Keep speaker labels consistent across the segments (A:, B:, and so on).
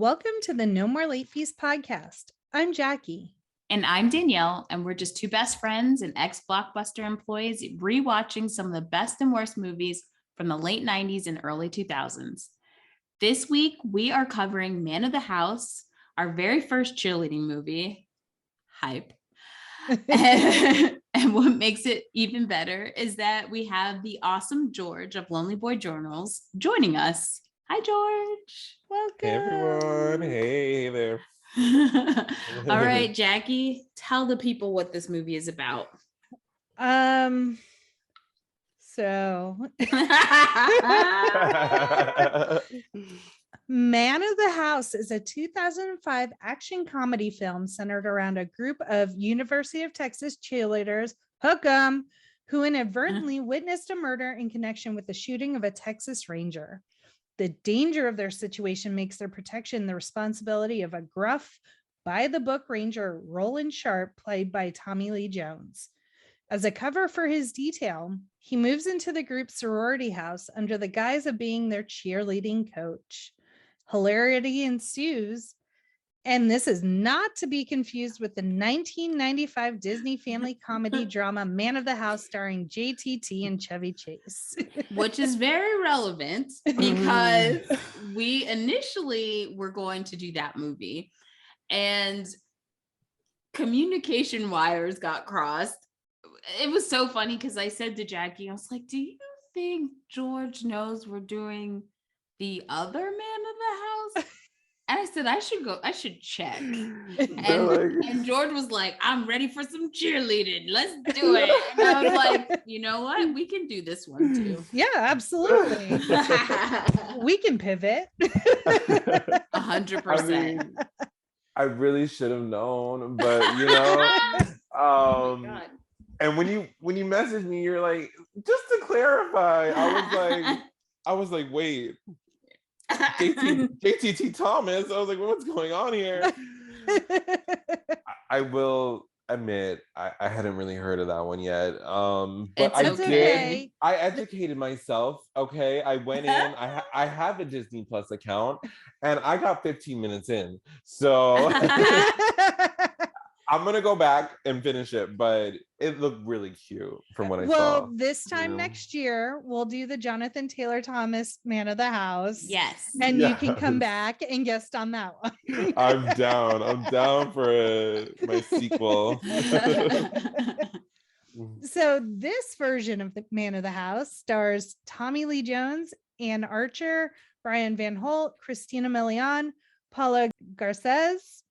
A: Welcome to the No More Late Fees podcast. I'm Jackie.
B: And I'm Danielle, and we're just two best friends and ex-Blockbuster employees rewatching some of the best and worst movies from the late 90s and early 2000s. This week, we are covering Man of the House, our very first cheerleading movie. Hype. And what makes it even better is that we have the awesome George of Lonely Boy Journals joining us. Hi, George.
A: Welcome.
C: Hey, everyone. Hey there.
B: All right, Jackie, tell the people what this movie is about.
A: So Man of the House is a 2005 action comedy film centered around a group of University of Texas cheerleaders, hook 'em, who inadvertently witnessed a murder in connection with the shooting of a Texas Ranger. The danger of their situation makes their protection the responsibility of a gruff, by-the-book Ranger Roland Sharp, played by Tommy Lee Jones. As a cover for his detail, he moves into the group's sorority house under the guise of being their cheerleading coach. Hilarity ensues, and this is not to be confused with the 1995 Disney family comedy drama Man of the House starring JTT and Chevy Chase.
B: Which is very relevant because we initially were going to do that movie and communication wires got crossed. It was so funny because I said to Jackie, I was like, do you think George knows we're doing the other Man of the House? And I said, I should check. And George was like, I'm ready for some cheerleading. Let's do it. And I was like, you know what? We can do this one too.
A: Yeah, absolutely. We can pivot.
B: 100%.
C: I really should have known, but oh my God. And when you messaged me, you're like, just to clarify, I was like, wait. JTT Thomas. I was like, what's going on here? I will admit I hadn't really heard of that one yet. But I educated myself. Okay, I went in. I have a Disney Plus account, and I got 15 minutes in. So I'm gonna go back and finish it, but it looked really cute from what I saw.
A: Well, this time next year, we'll do the Jonathan Taylor Thomas Man of the House.
B: Yes.
A: And you can come back and guest on that one.
C: I'm down. I'm down for my sequel.
A: So this version of the Man of the House stars Tommy Lee Jones, Ann Archer, Brian Van Holt, Christina Milian, Paula Garcés,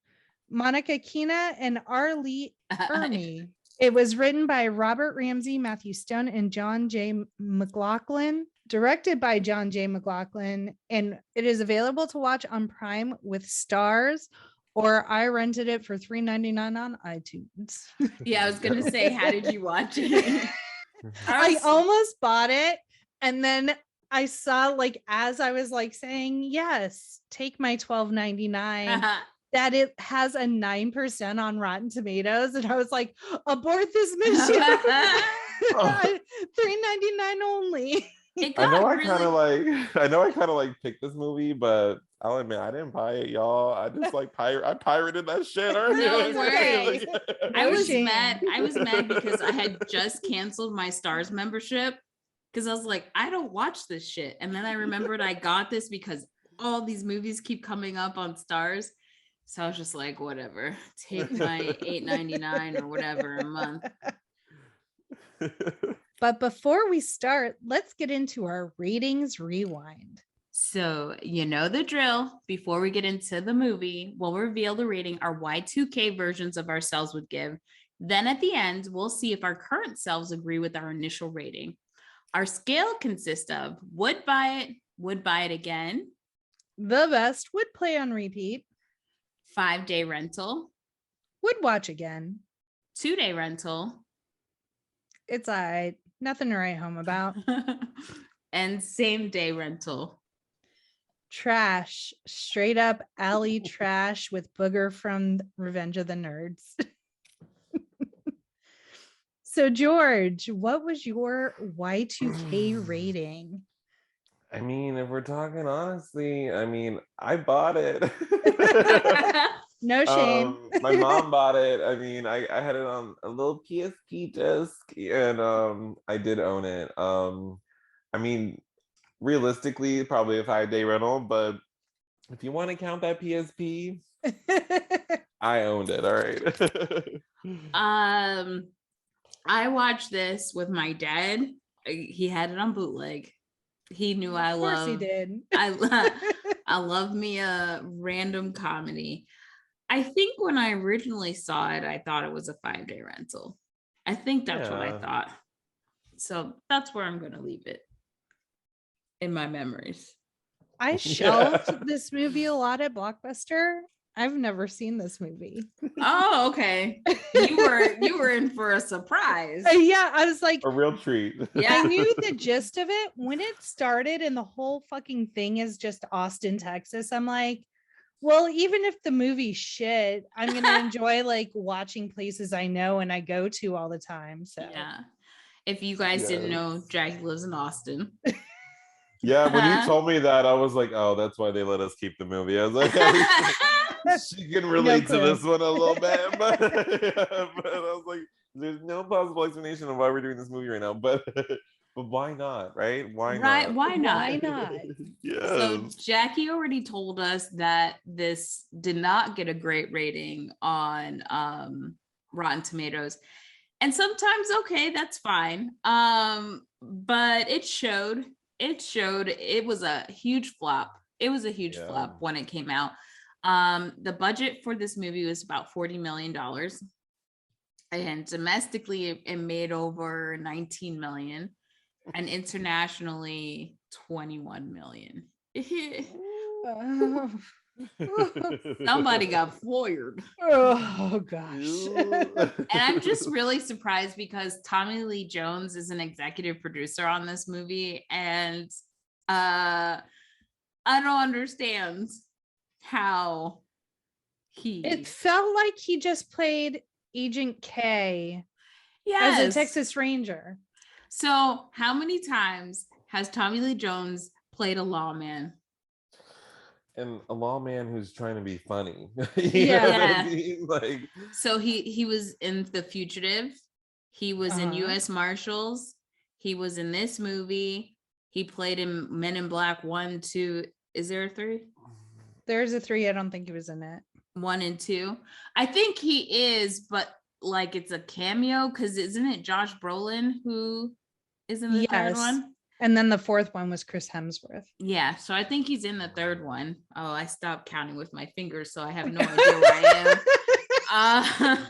A: Monica Keena, and R. Lee Ermey. It was written by Robert Ramsey, Matthew Stone, and John J. McLaughlin, directed by John J. McLaughlin, and it is available to watch on Prime with stars, or I rented it for $3.99 on iTunes.
B: Yeah, I was gonna say, how did you watch it?
A: I almost bought it, and then I saw, as I was saying, yes, take my $12.99. That it has a 9% on Rotten Tomatoes, and I was like, abort this mission. $3.99 only.
C: I know I kind of picked this movie, but I'll admit I didn't buy it, y'all. I just I pirated that shit.
B: No way. I was mad because I had just canceled my Stars membership because I was like, I don't watch this shit. And then I remembered I got this because all these movies keep coming up on Stars. So I was just like, whatever, take my $8.99 or whatever a month.
A: But before we start, let's get into our ratings rewind.
B: So you know the drill. Before we get into the movie, we'll reveal the rating our Y2K versions of ourselves would give. Then at the end, we'll see if our current selves agree with our initial rating. Our scale consists of would buy it again,
A: the best, would play on repeat,
B: 5-day rental,
A: would watch again,
B: 2-day rental,
A: it's all right, nothing to write home about,
B: and same-day rental.
A: Trash, straight up alley trash with Booger from Revenge of the Nerds. So George, what was your Y2K rating?
C: I mean, if we're talking honestly, I mean, I bought it.
A: No shame.
C: My mom bought it. I mean, I had it on a little PSP disc, and I did own it. I mean, realistically, probably a 5-day rental, but if you want to count that PSP, I owned it. All
B: right. I watched this with my dad. He had it on bootleg. He knew I love. Of course he did. I love me a random comedy. I think when I originally saw it, I thought it was a 5-day rental. I think that's what I thought. So that's where I'm going to leave it in my memories.
A: I shelved this movie a lot at Blockbuster. I've never seen this movie.
B: Oh, okay. You were in for a surprise.
A: Yeah, I was like
C: a real treat.
A: Yeah, I knew the gist of it when it started, and the whole fucking thing is just Austin, Texas. I'm like, well, even if the movie's shit, I'm gonna enjoy like watching places I know and I go to all the time. So
B: yeah, if you guys didn't know, Jackie lives in Austin.
C: Yeah, when you told me that, I was like, oh, that's why they let us keep the movie. I was like, she can relate to this one a little bit, but I was like, there's no possible explanation of why we're doing this movie right now, but why not, right? Why not?
B: Why not?
C: Yes.
B: So Jackie already told us that this did not get a great rating on Rotten Tomatoes. And sometimes, okay, that's fine. But it showed it was a huge flop. It was a huge flop when it came out. The budget for this movie was about $40 million. And domestically, it made over 19 million. And internationally, 21 million. Somebody got fired.
A: Oh gosh.
B: And I'm just really surprised because Tommy Lee Jones is an executive producer on this movie, and I don't understand how
A: it felt like he just played Agent K as a Texas Ranger.
B: So how many times has Tommy Lee Jones played a lawman?
C: And a lawman who's trying to be funny.
B: Yeah. I mean? Like, so he was in The Fugitive. He was in U.S. Marshals. He was in this movie. He played in Men in Black 1, 2. Is there a 3?
A: There's a 3. I don't think he was in it.
B: 1 and 2. I think he is, but like it's a cameo because isn't it Josh Brolin who is in the third one?
A: And then the 4th one was Chris Hemsworth.
B: Yeah, so I think he's in the 3rd one. Oh, I stopped counting with my fingers, so I have no idea where I am.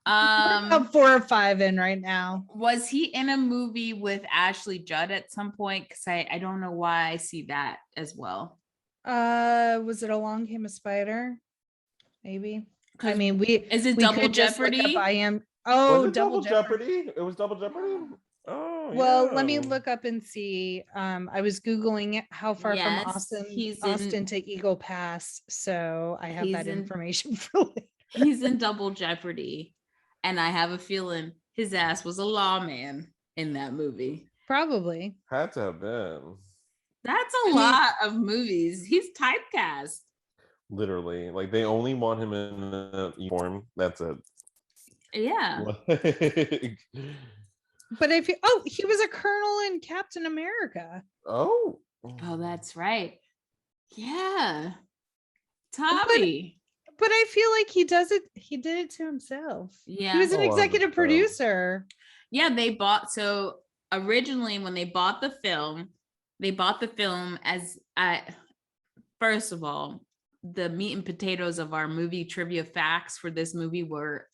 A: About 4 or 5 in right now.
B: Was he in a movie with Ashley Judd at some point? Because I don't know why I see that as well.
A: Was it Along Came a Spider? Maybe. I mean,
B: is it Double Jeopardy?
A: I am.
C: Oh, Double Jeopardy. It was Double Jeopardy. Oh,
A: well, let me look up and see. I was Googling how far from Austin to Eagle Pass, so I have that information for later.
B: He's in Double Jeopardy, and I have a feeling his ass was a lawman in that movie.
A: Probably.
C: Had to have been.
B: That's a lot of movies. He's typecast.
C: Literally, like they only want him in a uniform. That's it.
B: Yeah.
A: But he was a colonel in Captain America.
C: Oh,
B: that's right. Yeah, Tommy.
A: But I feel like he did it to himself.
B: Yeah,
A: he was an executive producer.
B: Yeah, so originally when they bought the film as first of all, the meat and potatoes of our movie trivia facts for this movie were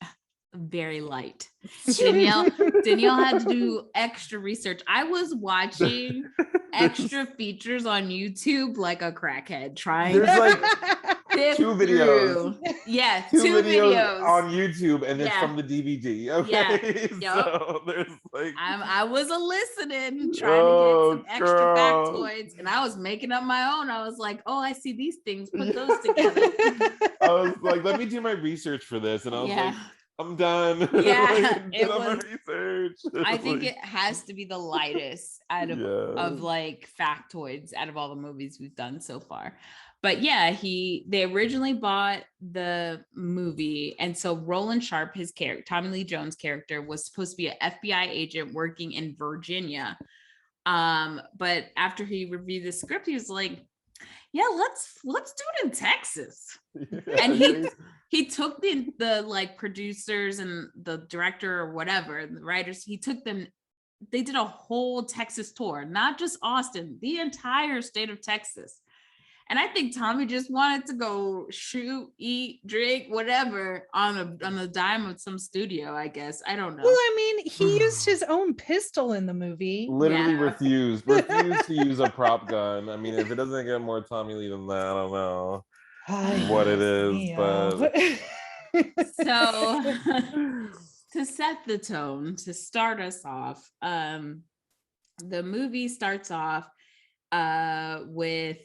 B: very light. Danielle had to do extra research. I was watching extra features on YouTube like a crackhead trying
C: There's like 2 videos.
B: Yeah,
C: 2 videos on YouTube, and it's from the DVD. Okay.
B: Yeah.
C: So there's like
B: I was listening, trying to get some extra factoids, and I was making up my own. I was like, oh, I see these things, put those together.
C: I was like, let me do my research for this, and I was like, I'm done.
B: Yeah,
C: it was research.
B: I think it has to be the lightest out of like factoids out of all the movies we've done so far. But yeah, they originally bought the movie, and so Roland Sharp, his character, Tommy Lee Jones' character, was supposed to be an FBI agent working in Virginia. But after he reviewed the script, he was like, "Yeah, let's do it in Texas." And he took the like producers and the director or whatever, and the writers. He took them. They did a whole Texas tour, not just Austin, the entire state of Texas. And I think Tommy just wanted to go shoot, eat, drink, whatever on the dime of some studio, I guess. I don't know.
A: Well, I mean, he used his own pistol in the movie.
C: Literally refused to use a prop gun. I mean, if it doesn't get more Tommy Lee than that, I don't know what it is. But
B: so to set the tone, to start us off, the movie starts off with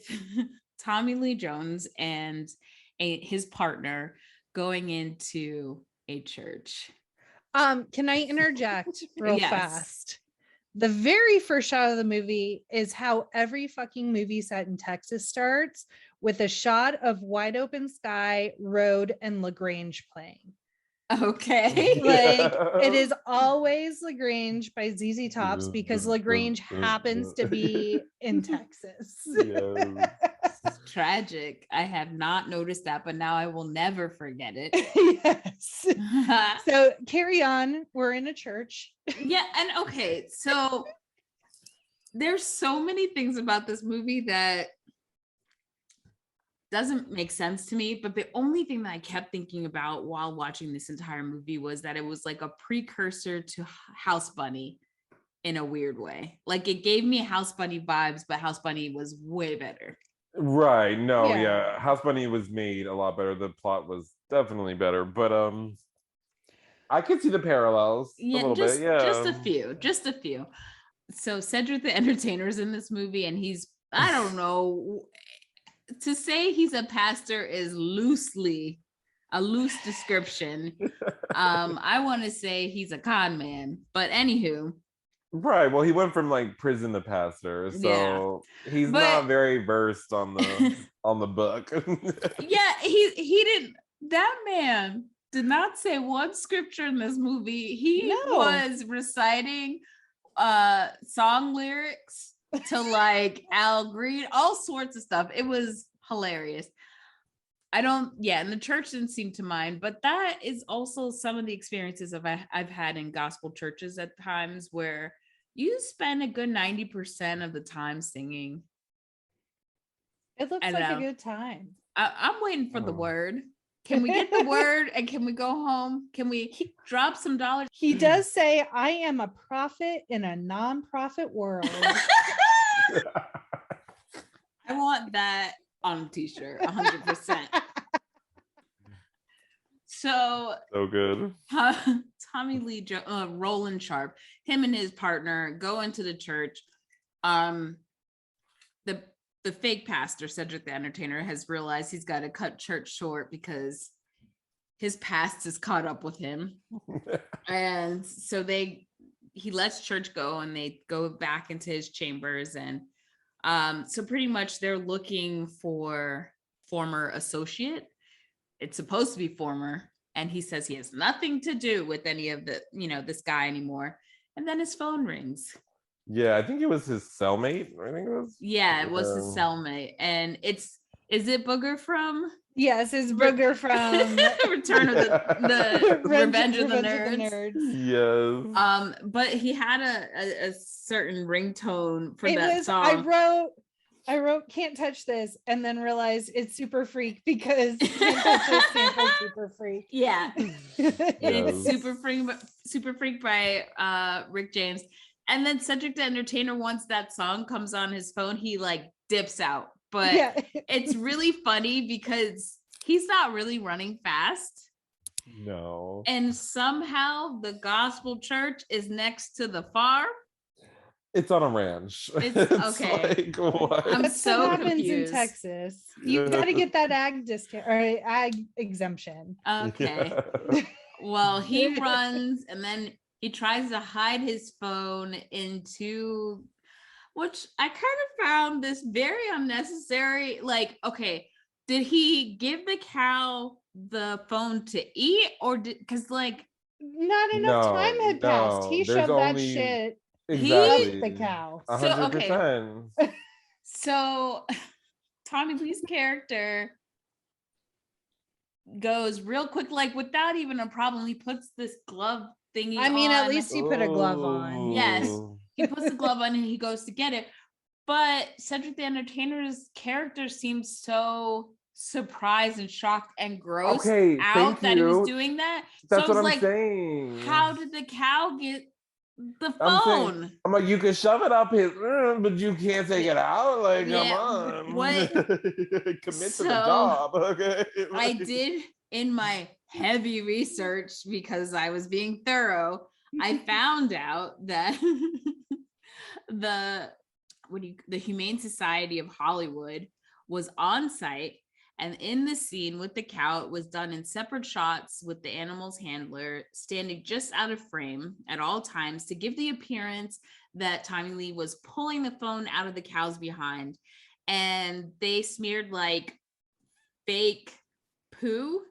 B: Tommy Lee Jones and his partner going into a church.
A: Can I interject real fast? The very first shot of the movie is how every fucking movie set in Texas starts, with a shot of wide open sky, road, and LaGrange playing.
B: Okay.
A: Like, it is always LaGrange by ZZ Tops, because LaGrange happens to be in Texas.
C: Yes.
B: Tragic. I have not noticed that, but now I will never forget it.
A: Yes. So carry on. We're in a church.
B: Yeah. And okay, so there's so many things about this movie that doesn't make sense to me, but the only thing that I kept thinking about while watching this entire movie was that it was like a precursor to House Bunny in a weird way. Like, it gave me House Bunny vibes, but House Bunny was way better.
C: Right. No, yeah. House Bunny was made a lot better. The plot was definitely better, but I could see the parallels a little bit. Yeah.
B: Just a few. So Cedric the Entertainer is in this movie, and he's, I don't know, to say he's a pastor is a loose description. I want to say he's a con man, but anywho.
C: Right. Well, he went from like prison to pastor, so he's not very versed on the book.
B: Yeah, he didn't. That man did not say one scripture in this movie. He was reciting song lyrics to like Al Green, all sorts of stuff. It was hilarious. And the church didn't seem to mind, but that is also some of the experiences I've had in gospel churches at times, where you spend a good 90% of the time singing.
A: It looks like a good time.
B: I'm waiting for the word. Can we get the word and can we go home? Can we drop some dollars?
A: He does say, "I am a prophet in a non-profit world."
B: I want that on a t-shirt, 100%. So
C: good.
B: Tommy Lee Roland Sharp, him and his partner go into the church. The fake pastor, Cedric the Entertainer, has realized he's got to cut church short because his past is caught up with him. And so he lets church go, and they go back into his chambers. And so pretty much they're looking for former associate. It's supposed to be former. And he says he has nothing to do with any of this guy anymore. And then his phone rings.
C: Yeah, I think it was his cellmate. I think it was.
B: Yeah, it was his cellmate. And is it Booger from?
A: Yes, it's Booger from
B: Return of the Revenge of the Nerds.
C: Yes.
B: But he had a certain ringtone for that song.
A: I wrote "Can't Touch This" and then realized it's Super Freak, because Can't Touch This stands for Super Freak.
B: Yeah. It's Super Freak by Rick James. And then Cedric the Entertainer, once that song comes on his phone, he like dips out. But it's really funny because he's not really running fast.
C: No.
B: And somehow the gospel church is next to the farm.
C: It's on a ranch.
B: It's okay.
C: Like, what?
B: I'm so
A: what happens
B: confused.
A: in Texas. You got to get that ag discount or ag exemption.
B: Okay. Well, he runs, and then he tries to hide his phone into, which I kind of found this very unnecessary. Like, okay, did he give the cow the phone to eat, or because like
A: not enough time had passed? He shoved that shit up the cow.
C: 100%.
B: So Tommy Lee's character goes real quick, like without even a problem. He puts this glove thingy on.
A: At least he put a glove on.
B: Yes, he puts the glove on and he goes to get it. But Cedric the Entertainer's character seems so surprised and shocked and grossed out that he was doing that.
C: That's
B: so
C: what I'm
B: like,
C: saying.
B: How did the cow get the phone?
C: I'm like, you can shove it up his, but you can't take it out. Like, come on.
B: What?
C: Commit to the job. Okay.
B: I did in my heavy research because I was being thorough. I found out that the Humane Society of Hollywood was on site, and in the scene with the cow, it was done in separate shots with the animal's handler standing just out of frame at all times to give the appearance that Tommy Lee was pulling the phone out of the cow's behind. And they smeared like fake poo,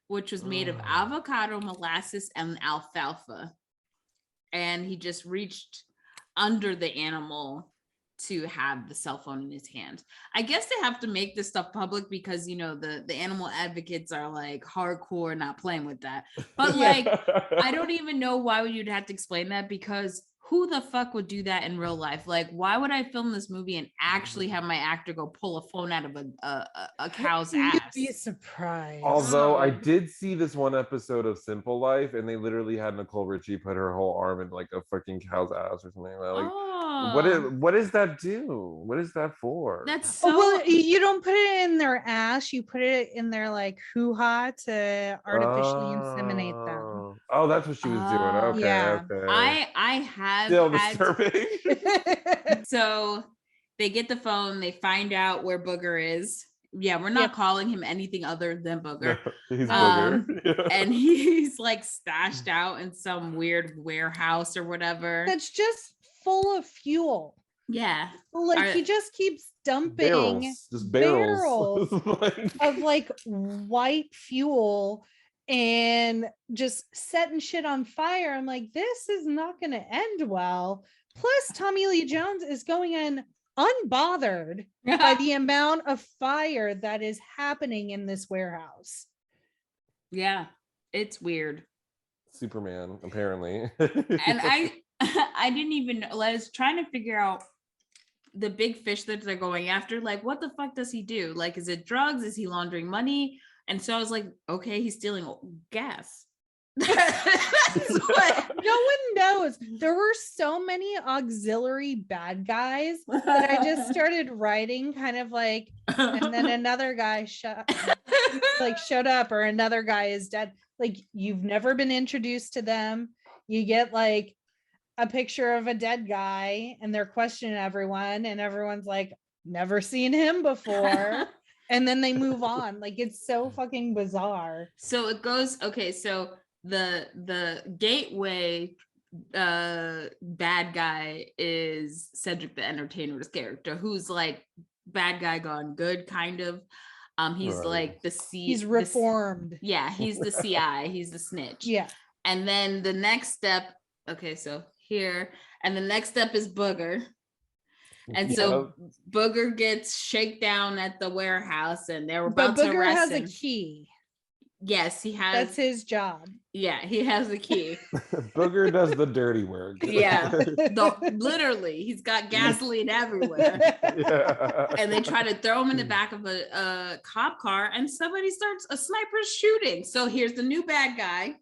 B: which was made of avocado, molasses, and alfalfa. And he just reached under the animal to have the cell phone in his hand. I guess they have to make this stuff public because, you know, the animal advocates are like hardcore not playing with that. But like, I don't even know why you'd have to explain that, because who the fuck would do that in real life? Like, why would I film this movie and actually have my actor go pull a phone out of a cow's ass?
A: You'd be surprised.
C: Although I did see this one episode of Simple Life, and they literally had Nicole Richie put her whole arm in like a freaking cow's ass or something like that. Like, what does that do? What is that for?
B: That's so...
A: well, you don't put it in their ass, you put it in their like hoo-ha to artificially inseminate them.
C: Oh, that's what she was doing. Okay,
A: yeah.
C: okay.
B: I have
C: still disturbing.
B: So they get the phone, they find out where Booger is. Yeah, we're not calling him anything other than Booger.
C: No, he's Booger.
B: And he's like stashed out in some weird warehouse or whatever.
A: That's just full of fuel.
B: Yeah.
A: Like he just keeps dumping barrels of like white fuel and just setting shit on fire. I'm like, this is not going to end well. Plus, Tommy Lee Jones is going in unbothered by the amount of fire that is happening in this warehouse.
B: Yeah, it's weird.
C: Superman, apparently.
B: And I didn't even know. I was trying to figure out the big fish that they're going after. Like, what the fuck does he do? Like, is it drugs? Is he laundering money? And so I was like, okay, he's stealing gas.
A: No one knows. There were so many auxiliary bad guys that I just started writing kind of like, and then another guy showed up, or another guy is dead. Like, you've never been introduced to them. You get like a picture of a dead guy and they're questioning everyone, and everyone's like, never seen him before. And then they move on. Like, it's so fucking bizarre.
B: So it goes, okay, so the gateway bad guy is Cedric the Entertainer's character, who's like bad guy gone good, kind of. He's like he's
A: reformed.
B: He's the CI, he's the snitch.
A: Yeah.
B: And then the next step, okay, so here, and the next step is Booger. And so Booger gets shakedown at the warehouse, and they're about to arrest him.
A: Has a key.
B: Yes, he has.
A: That's his job.
B: Yeah, he has the key.
C: Booger does the dirty work.
B: Yeah, literally, he's got gasoline everywhere.
C: Yeah.
B: And they try to throw him in the back of a cop car, and a sniper shooting. So here's the new bad guy.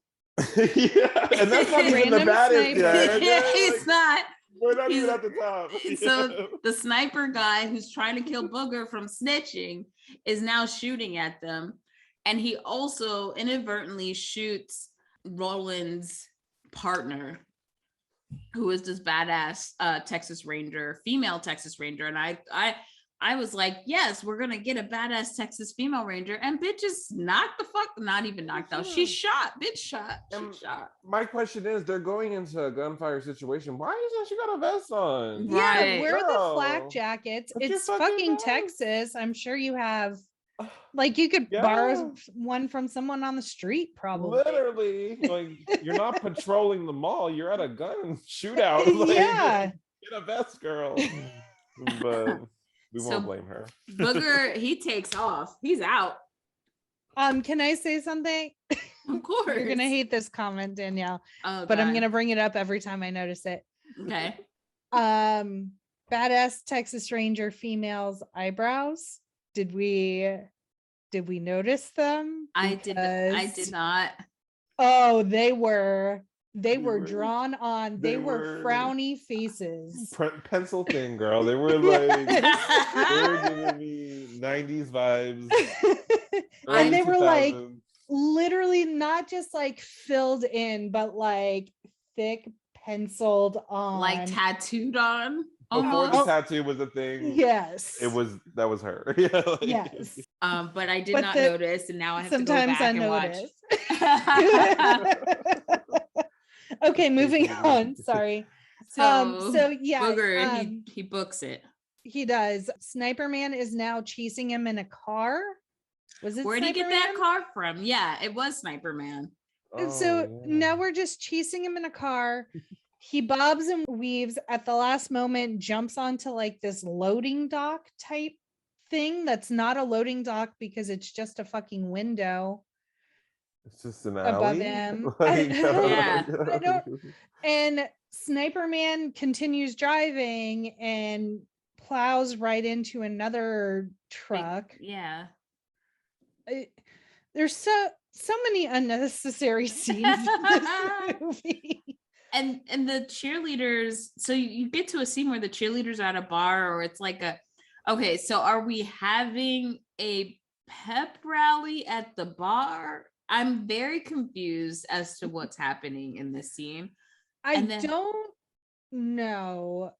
C: Yeah, and that's not even the baddest guy.
B: It's not.
C: We're not even at the top.
B: So the sniper guy who's trying to kill Booger from snitching is now shooting at them. And he also inadvertently shoots Roland's partner, who is this badass Texas Ranger, female Texas Ranger. And I was like, yes, we're gonna get a badass Texas female ranger, and bitch is not even knocked out. She shot.
C: My question is, they're going into a gunfire situation. Why isn't she got a vest on?
A: Yeah,
B: Right.
A: wear the flak jackets. It's fucking Texas. I'm sure you have, like, you could borrow one from someone on the street, probably.
C: Literally, like, you're not patrolling the mall. You're at a gun shootout. Like,
A: yeah,
C: get a vest, girl. But we won't blame her.
B: Booger, he takes off. He's out.
A: Can I say something?
B: Of course.
A: You're gonna hate this comment, Danielle,
B: but
A: God. I'm gonna bring it up every time I notice it.
B: Okay.
A: Badass Texas Ranger females' eyebrows. Did we notice them?
B: I did not.
A: Oh, they were drawn on. They were frowny faces.
C: Pencil thin, girl. They were like, they were giving me 90s vibes.
A: And they were like literally not just like filled in, but like thick penciled on,
B: like tattooed on.
C: Before the tattoo was a thing.
A: Yes.
C: That was her. Yeah. Like,
A: yes.
B: But I did not notice, and now I have to go back and watch.
A: Okay, moving on. Sorry. So yeah,
B: Booger, he books it.
A: He does. Sniper Man is now chasing him in a car. Was it?
B: Where'd he get that car from? Yeah, it was Sniper Man.
A: Now we're just chasing him in a car. He bobs and weaves at the last moment, jumps onto like this loading dock type thing that's not a loading dock because it's just a fucking window.
C: It's just an alley
A: above him. And Sniper Man continues driving and plows right into another truck.
B: Yeah.
A: There's so many unnecessary scenes in this movie.
B: And the cheerleaders, so you get to a scene where the cheerleaders are at a bar, or it's like okay, so are we having a pep rally at the bar? I'm very confused as to what's happening in this scene.
A: I don't know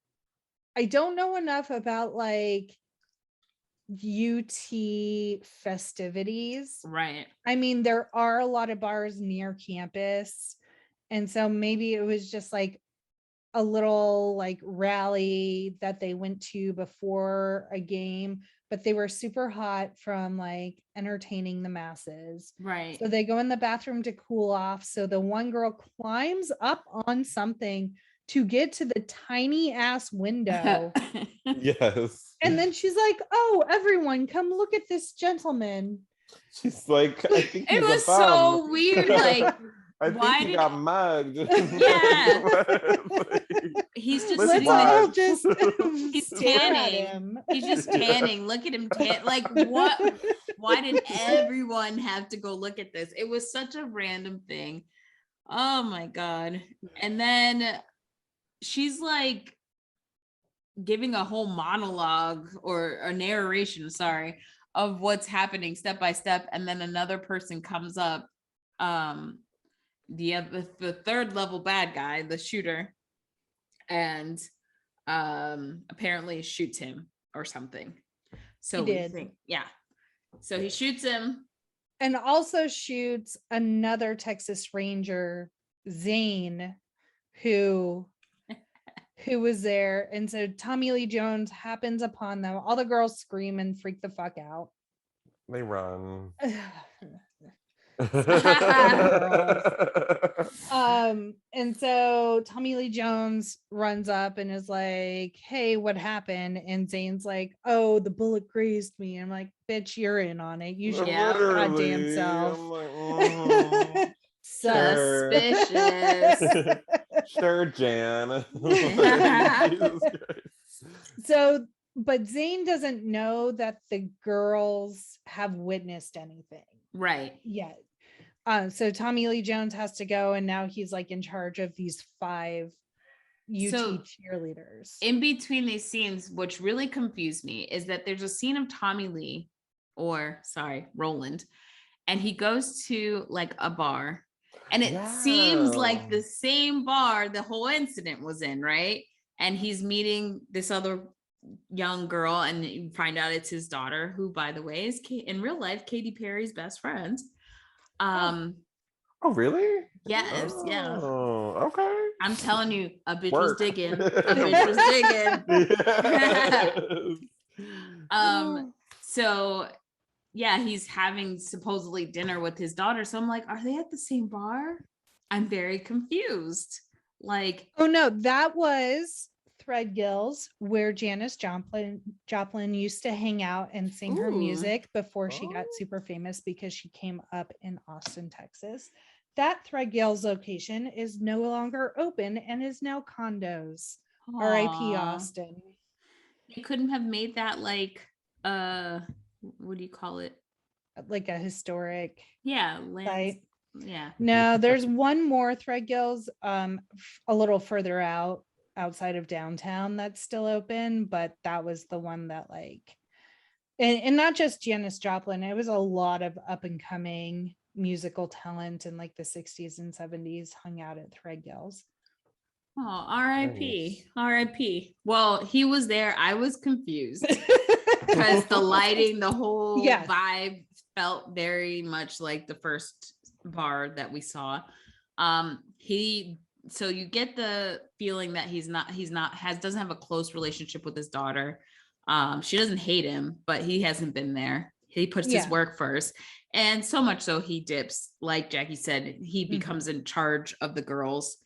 A: enough about like UT festivities.
B: Right.
A: I mean, there are a lot of bars near campus. And so maybe it was just like a little like rally that they went to before a game, but they were super hot from like entertaining the masses.
B: Right.
A: So they go in the bathroom to cool off. So the one girl climbs up on something to get to the tiny ass window.
C: Yes.
A: And then she's like, "Oh, everyone, come look at this gentleman."
C: She's like, I think
B: it was so weird. Like,
C: I think he got mugged.
B: Yeah. He's just sitting there. He's tanning. He's just tanning. Look at him tan. Like, what? Why did everyone have to go look at this? It was such a random thing. Oh my God. And then she's like giving a whole monologue or a narration, sorry, of what's happening step by step. And then another person comes up. The third level bad guy, the shooter, and apparently shoots him or something. So
A: he did.
B: So he shoots him
A: and also shoots another Texas Ranger, Zane, who was there. And so Tommy Lee Jones happens upon them. All the girls scream and freak the fuck out.
C: They run.
A: And so Tommy Lee Jones runs up and is like, "Hey, what happened?" And Zane's like, "Oh, the bullet grazed me." And I'm like, "Bitch, you're in on it. You should goddamn self."
C: Like,
B: suspicious.
C: Sure, Jan.
A: So, but Zane doesn't know that the girls have witnessed anything.
B: Right.
A: Yet. So Tommy Lee Jones has to go, and now he's like in charge of these 5 UT cheerleaders.
B: In between these scenes, which really confused me, is that there's a scene of Tommy Lee, Roland, and he goes to like a bar, and it seems like the same bar the whole incident was in, right? And he's meeting this other young girl, and you find out it's his daughter, who, by the way, is in real life Katy Perry's best friend.
C: Oh, really?
B: Yes, yeah.
C: Oh, okay.
B: I'm telling you, a bitch was
C: Work.
B: digging. A bitch was digging. So yeah, he's having supposedly dinner with his daughter. So I'm like, are they at the same bar? I'm very confused. Like,
A: oh no, that was Threadgills, where Janis Joplin used to hang out and sing her music before she got super famous, because she came up in Austin, Texas. That Threadgills location is no longer open and is now condos. R.I.P. Austin.
B: They couldn't have made that like what do you call it?
A: Like a historic
B: site. Yeah.
A: No, there's one more Threadgills a little further outside of downtown that's still open, but that was the one that like, and not just Janis Joplin, it was a lot of up and coming musical talent in like the 60s and 70s hung out at Threadgills.
B: Oh, R.I.P. R.I.P. Well, he was there. I was confused because the lighting, the whole vibe felt very much like the first bar that we saw. So you get the feeling that doesn't have a close relationship with his daughter. She doesn't hate him, but he hasn't been there. He puts his work first. And so much so he dips, like Jackie said, he becomes in charge of the girls.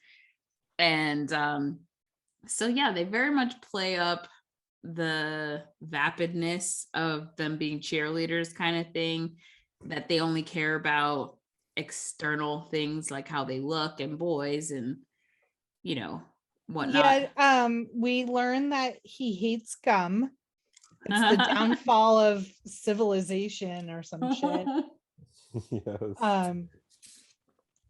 B: And so yeah, they very much play up the vapidness of them being cheerleaders kind of thing, that they only care about external things like how they look and boys and whatnot.
A: We learn that he hates gum. It's the downfall of civilization or some shit. Yes.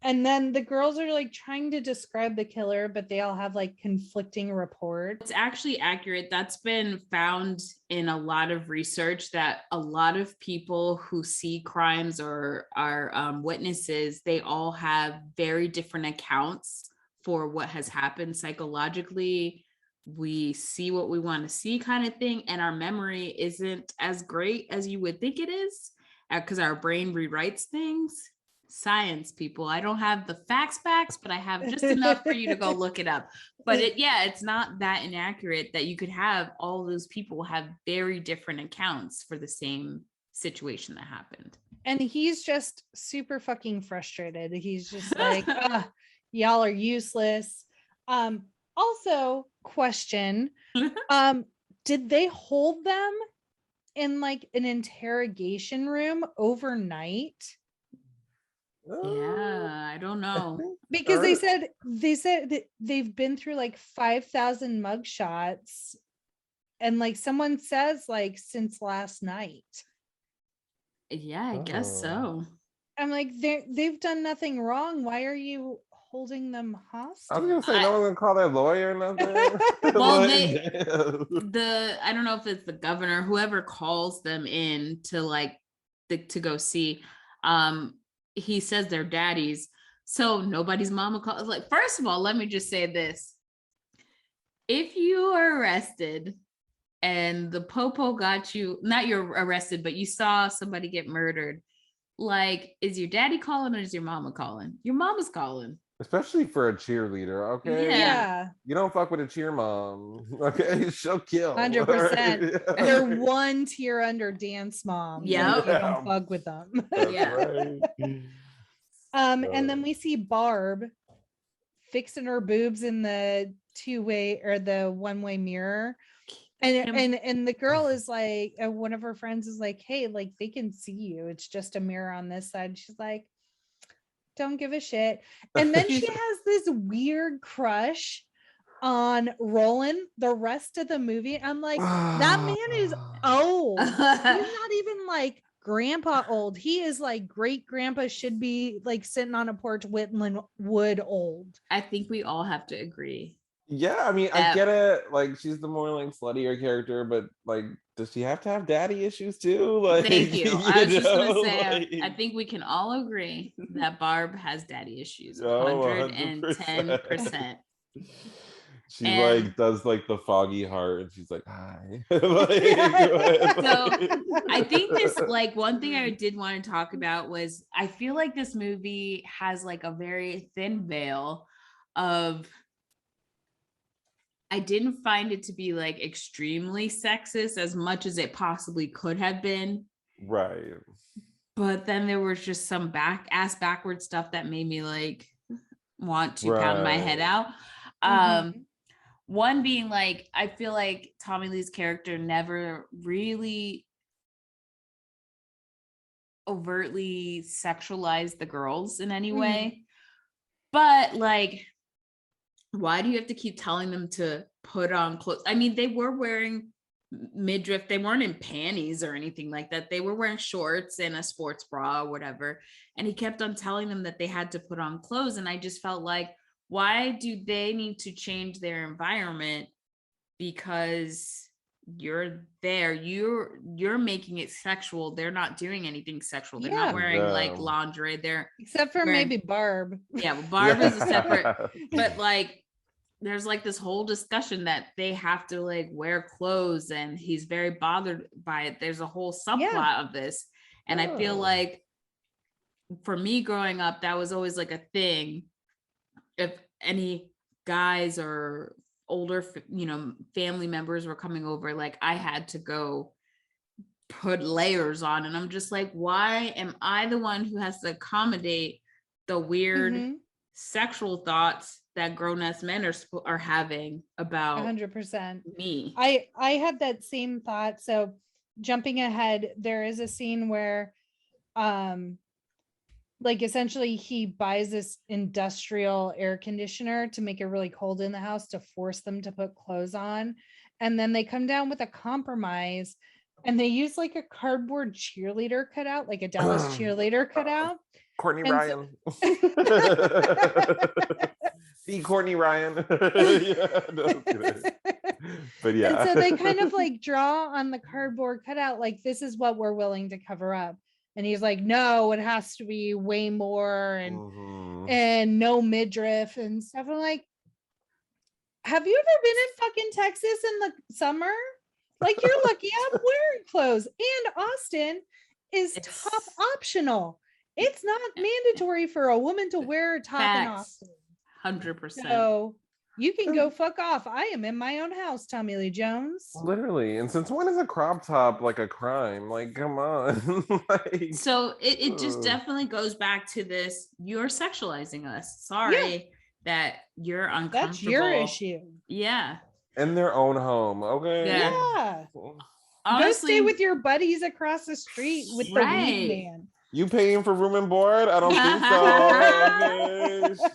A: And then the girls are like trying to describe the killer, but they all have like conflicting reports.
B: It's actually accurate. That's been found in a lot of research, that a lot of people who see crimes or are witnesses, they all have very different accounts for what has happened psychologically. We see what we want to see kind of thing. And our memory isn't as great as you would think it is, because our brain rewrites things. Science, people. I don't have the facts, but I have just enough for you to go look it up. But it's not that inaccurate that you could have all those people have very different accounts for the same situation that happened.
A: And he's just super fucking frustrated. He's just like, y'all are useless. Also, question, did they hold them in like an interrogation room overnight?
B: Yeah, I don't know.
A: Because they said that they've been through like 5,000 mugshots, and like someone says like since last night.
B: Yeah, I guess so.
A: I'm like, they've done nothing wrong. Why are you holding them hostage?
C: I was gonna say no one's gonna call their lawyer or nothing.
B: Well, I don't know if it's the governor, whoever calls them in to like to go see. He says they're daddies, so nobody's mama calls. Like, first of all, let me just say this: if you are arrested and the popo got you, not you're arrested, but you saw somebody get murdered, like, is your daddy calling or is your mama calling? Your mama's calling.
C: Especially for a cheerleader, okay?
A: Yeah.
C: You don't fuck with a cheer mom, okay? She'll kill.
A: 100%. They're one tier under dance mom.
B: Yeah.
A: You don't fuck with them.
C: Right.
A: And then we see Barb fixing her boobs in the two-way or the one-way mirror. And the girl is like, one of her friends is like, hey, like they can see you. It's just a mirror on this side. She's like, don't give a shit. And then she has this weird crush on Roland the rest of the movie. I'm like, that man is old. He's not even like grandpa old. He is like great grandpa, should be like sitting on a porch whittling wood old.
B: I think we all have to agree.
C: Yeah, I mean, I get it. Like, she's the more like sluttier character, but like, does she have to have daddy issues too? Like,
B: thank you. I was just gonna say, like, I think we can all agree that Barb has daddy issues. 110%.
C: She like does like the foggy heart and she's like, hi. Like,
B: so I think this, like, one thing I did want to talk about was I feel like this movie has like a very thin veil of, I didn't find it to be like extremely sexist as much as it possibly could have been.
C: Right.
B: But then there was just some backward stuff that made me like want to pound my head out. One being like, I feel like Tommy Lee's character never really overtly sexualized the girls in any way. But like, why do you have to keep telling them to put on clothes? I mean, they were wearing midriff. They weren't in panties or anything like that. They were wearing shorts and a sports bra or whatever. And he kept on telling them that they had to put on clothes. And I just felt like, why do they need to change their environment because you're there? You're making it sexual. They're not doing anything sexual. They're not wearing like lingerie. They're
A: except for maybe Barb.
B: Yeah, well, Barb is a separate, but like there's like this whole discussion that they have to like wear clothes and he's very bothered by it. There's a whole subplot of this. And I feel like for me growing up, that was always like a thing. If any guys or older, family members were coming over, like I had to go put layers on. And I'm just like, why am I the one who has to accommodate the weird sexual thoughts that grown-ass men are having about
A: 100%
B: me?
A: I had that same thought. So jumping ahead, there is a scene where like essentially he buys this industrial air conditioner to make it really cold in the house to force them to put clothes on, and then they come down with a compromise and they use like a cardboard cheerleader cutout, like a Dallas cheerleader cutout.
C: Courtney Ryan. See Courtney Ryan. Yeah, no, but yeah.
A: And so they kind of like draw on the cardboard cutout, like this is what we're willing to cover up. And he's like, no, it has to be way more and no midriff and stuff. I'm like, have you ever been in fucking Texas in the summer? Like, you're lucky I'm wearing clothes. And Austin is top optional. It's not mandatory for a woman to wear a top in Austin.
B: 100%.
A: So you can go fuck off. I am in my own house, Tommy Lee Jones.
C: Literally. And since when is a crop top like a crime? Like, come on. Like,
B: so it just definitely goes back to this, you're sexualizing us. Sorry that you're uncomfortable.
A: That's your issue.
B: Yeah.
C: In their own home. Okay.
A: Yeah.
B: Honestly,
A: go stay with your buddies across the street with the weed man.
C: You paying for room and board? I don't think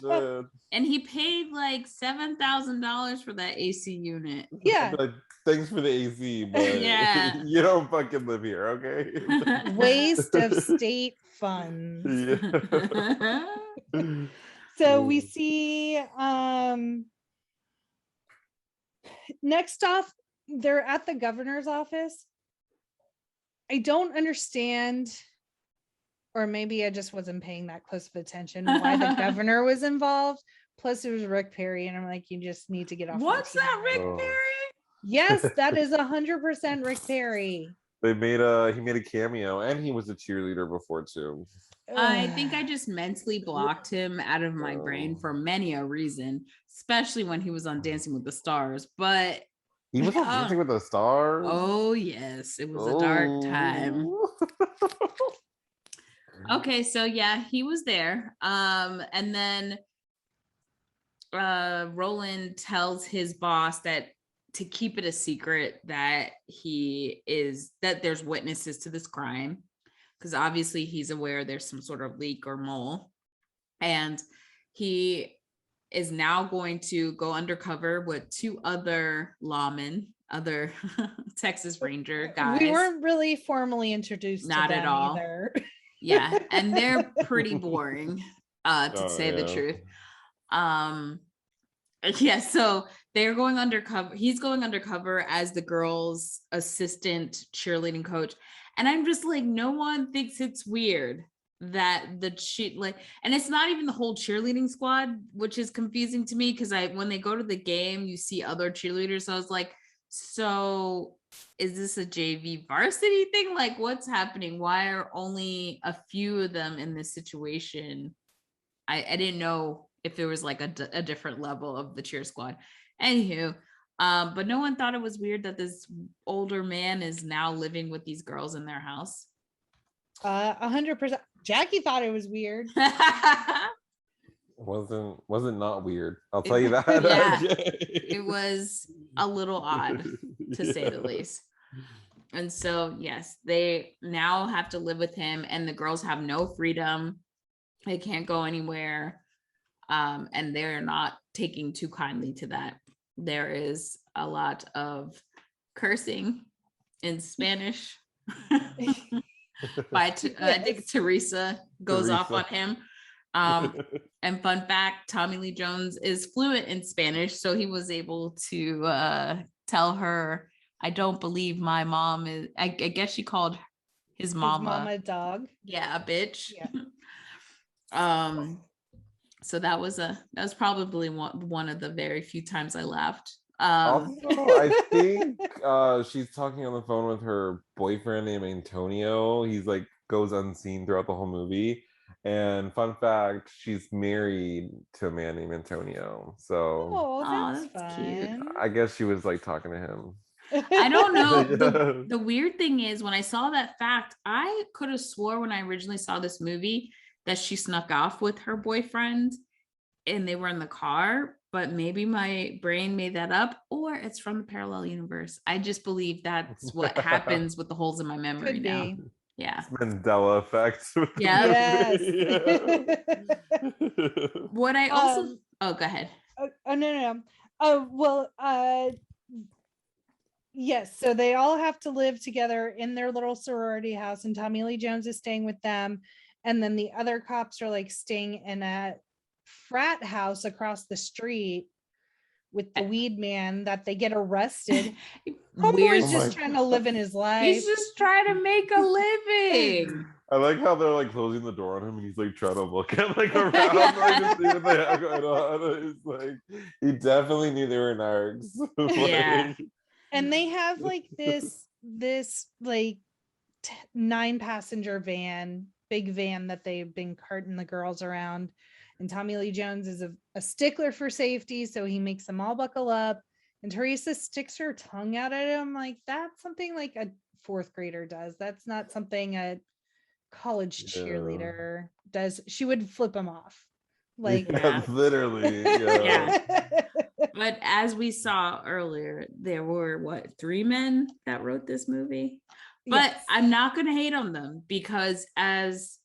C: so. Okay,
B: and he paid like $7,000 for that AC unit.
A: Yeah.
C: Like, thanks for the AC, but you don't fucking live here, okay?
A: Waste of state funds.
C: Yeah.
A: So we see next off, they're at the governor's office. I don't understand, or maybe I just wasn't paying that close of attention why the governor was involved. Plus it was Rick Perry, and I'm like, you just need to get off.
B: What's that, Rick Perry?
A: Yes, that is 100% Rick Perry.
C: He made a cameo, and he was a cheerleader before too.
B: I think I just mentally blocked him out of my brain for many a reason, especially when he was on Dancing with the Stars. But
C: he was on Dancing with the Stars.
B: Oh yes, it was a dark time. Okay, so yeah, he was there. And then Roland tells his boss that to keep it a secret that there's witnesses to this crime, because obviously he's aware there's some sort of leak or mole, and he is now going to go undercover with two other lawmen, other Texas Ranger guys.
A: We weren't really formally introduced
B: not
A: to them
B: at all
A: either.
B: Yeah, and they're pretty boring to say the truth. Yeah, so they're going undercover. He's going undercover as the girls' assistant cheerleading coach. And I'm just like, no one thinks it's weird that and it's not even the whole cheerleading squad, which is confusing to me, because when they go to the game, you see other cheerleaders. So I was like, so is this a JV varsity thing? Like, what's happening? Why are only a few of them in this situation? I didn't know if there was like a different level of the cheer squad. Anywho, but no one thought it was weird that this older man is now living with these girls in their house.
A: 100%. Jackie thought it was weird.
C: wasn't not weird. I'll tell you that.
B: Yeah, it was a little odd, to say the least. And so, yes, they now have to live with him, and the girls have no freedom. They can't go anywhere. And they're not taking too kindly to that. There is a lot of cursing in Spanish. I think Teresa goes off on him. And fun fact, Tommy Lee Jones is fluent in Spanish, so he was able to tell her, I don't believe my mom is, I guess she called his mama
A: a dog.
B: Yeah, a bitch. Yeah. So that was probably one of the very few times I laughed.
C: Also, I think she's talking on the phone with her boyfriend named Antonio. He's like goes unseen throughout the whole movie. And fun fact, she's married to a man named Antonio. So
A: that's fun. Cute.
C: I guess she was like talking to him.
B: I don't know. The weird thing is, when I saw that fact, I could have swore when I originally saw this movie that she snuck off with her boyfriend and they were in the car, but maybe my brain made that up, or it's from the parallel universe. I just believe that's what happens with the holes in my memory now. Yeah.
C: Mandela effect.
A: Yeah.
C: Yes.
B: What I also go ahead.
A: No. Yes, so they all have to live together in their little sorority house, and Tommy Lee Jones is staying with them, and then the other cops are like staying in a frat house across the street with the weed man that they get arrested. Homeboy's just trying to live in his life.
B: He's just trying to make a living.
C: I like how they're like closing the door on him and he's like trying to look at like around like to see what they have going on. It's like he definitely knew they were narcs.
B: Yeah.
A: And they have like this like 9-passenger van, big van that they've been carting the girls around. And Tommy Lee Jones is a stickler for safety, so he makes them all buckle up. And Teresa sticks her tongue out at him. Like, that's something like a 4th grader does. That's not something a college cheerleader does. She would flip him off. Like,
C: literally.
B: Yeah. But as we saw earlier, there were 3 men that wrote this movie. But yes. I'm not going to hate on them, because as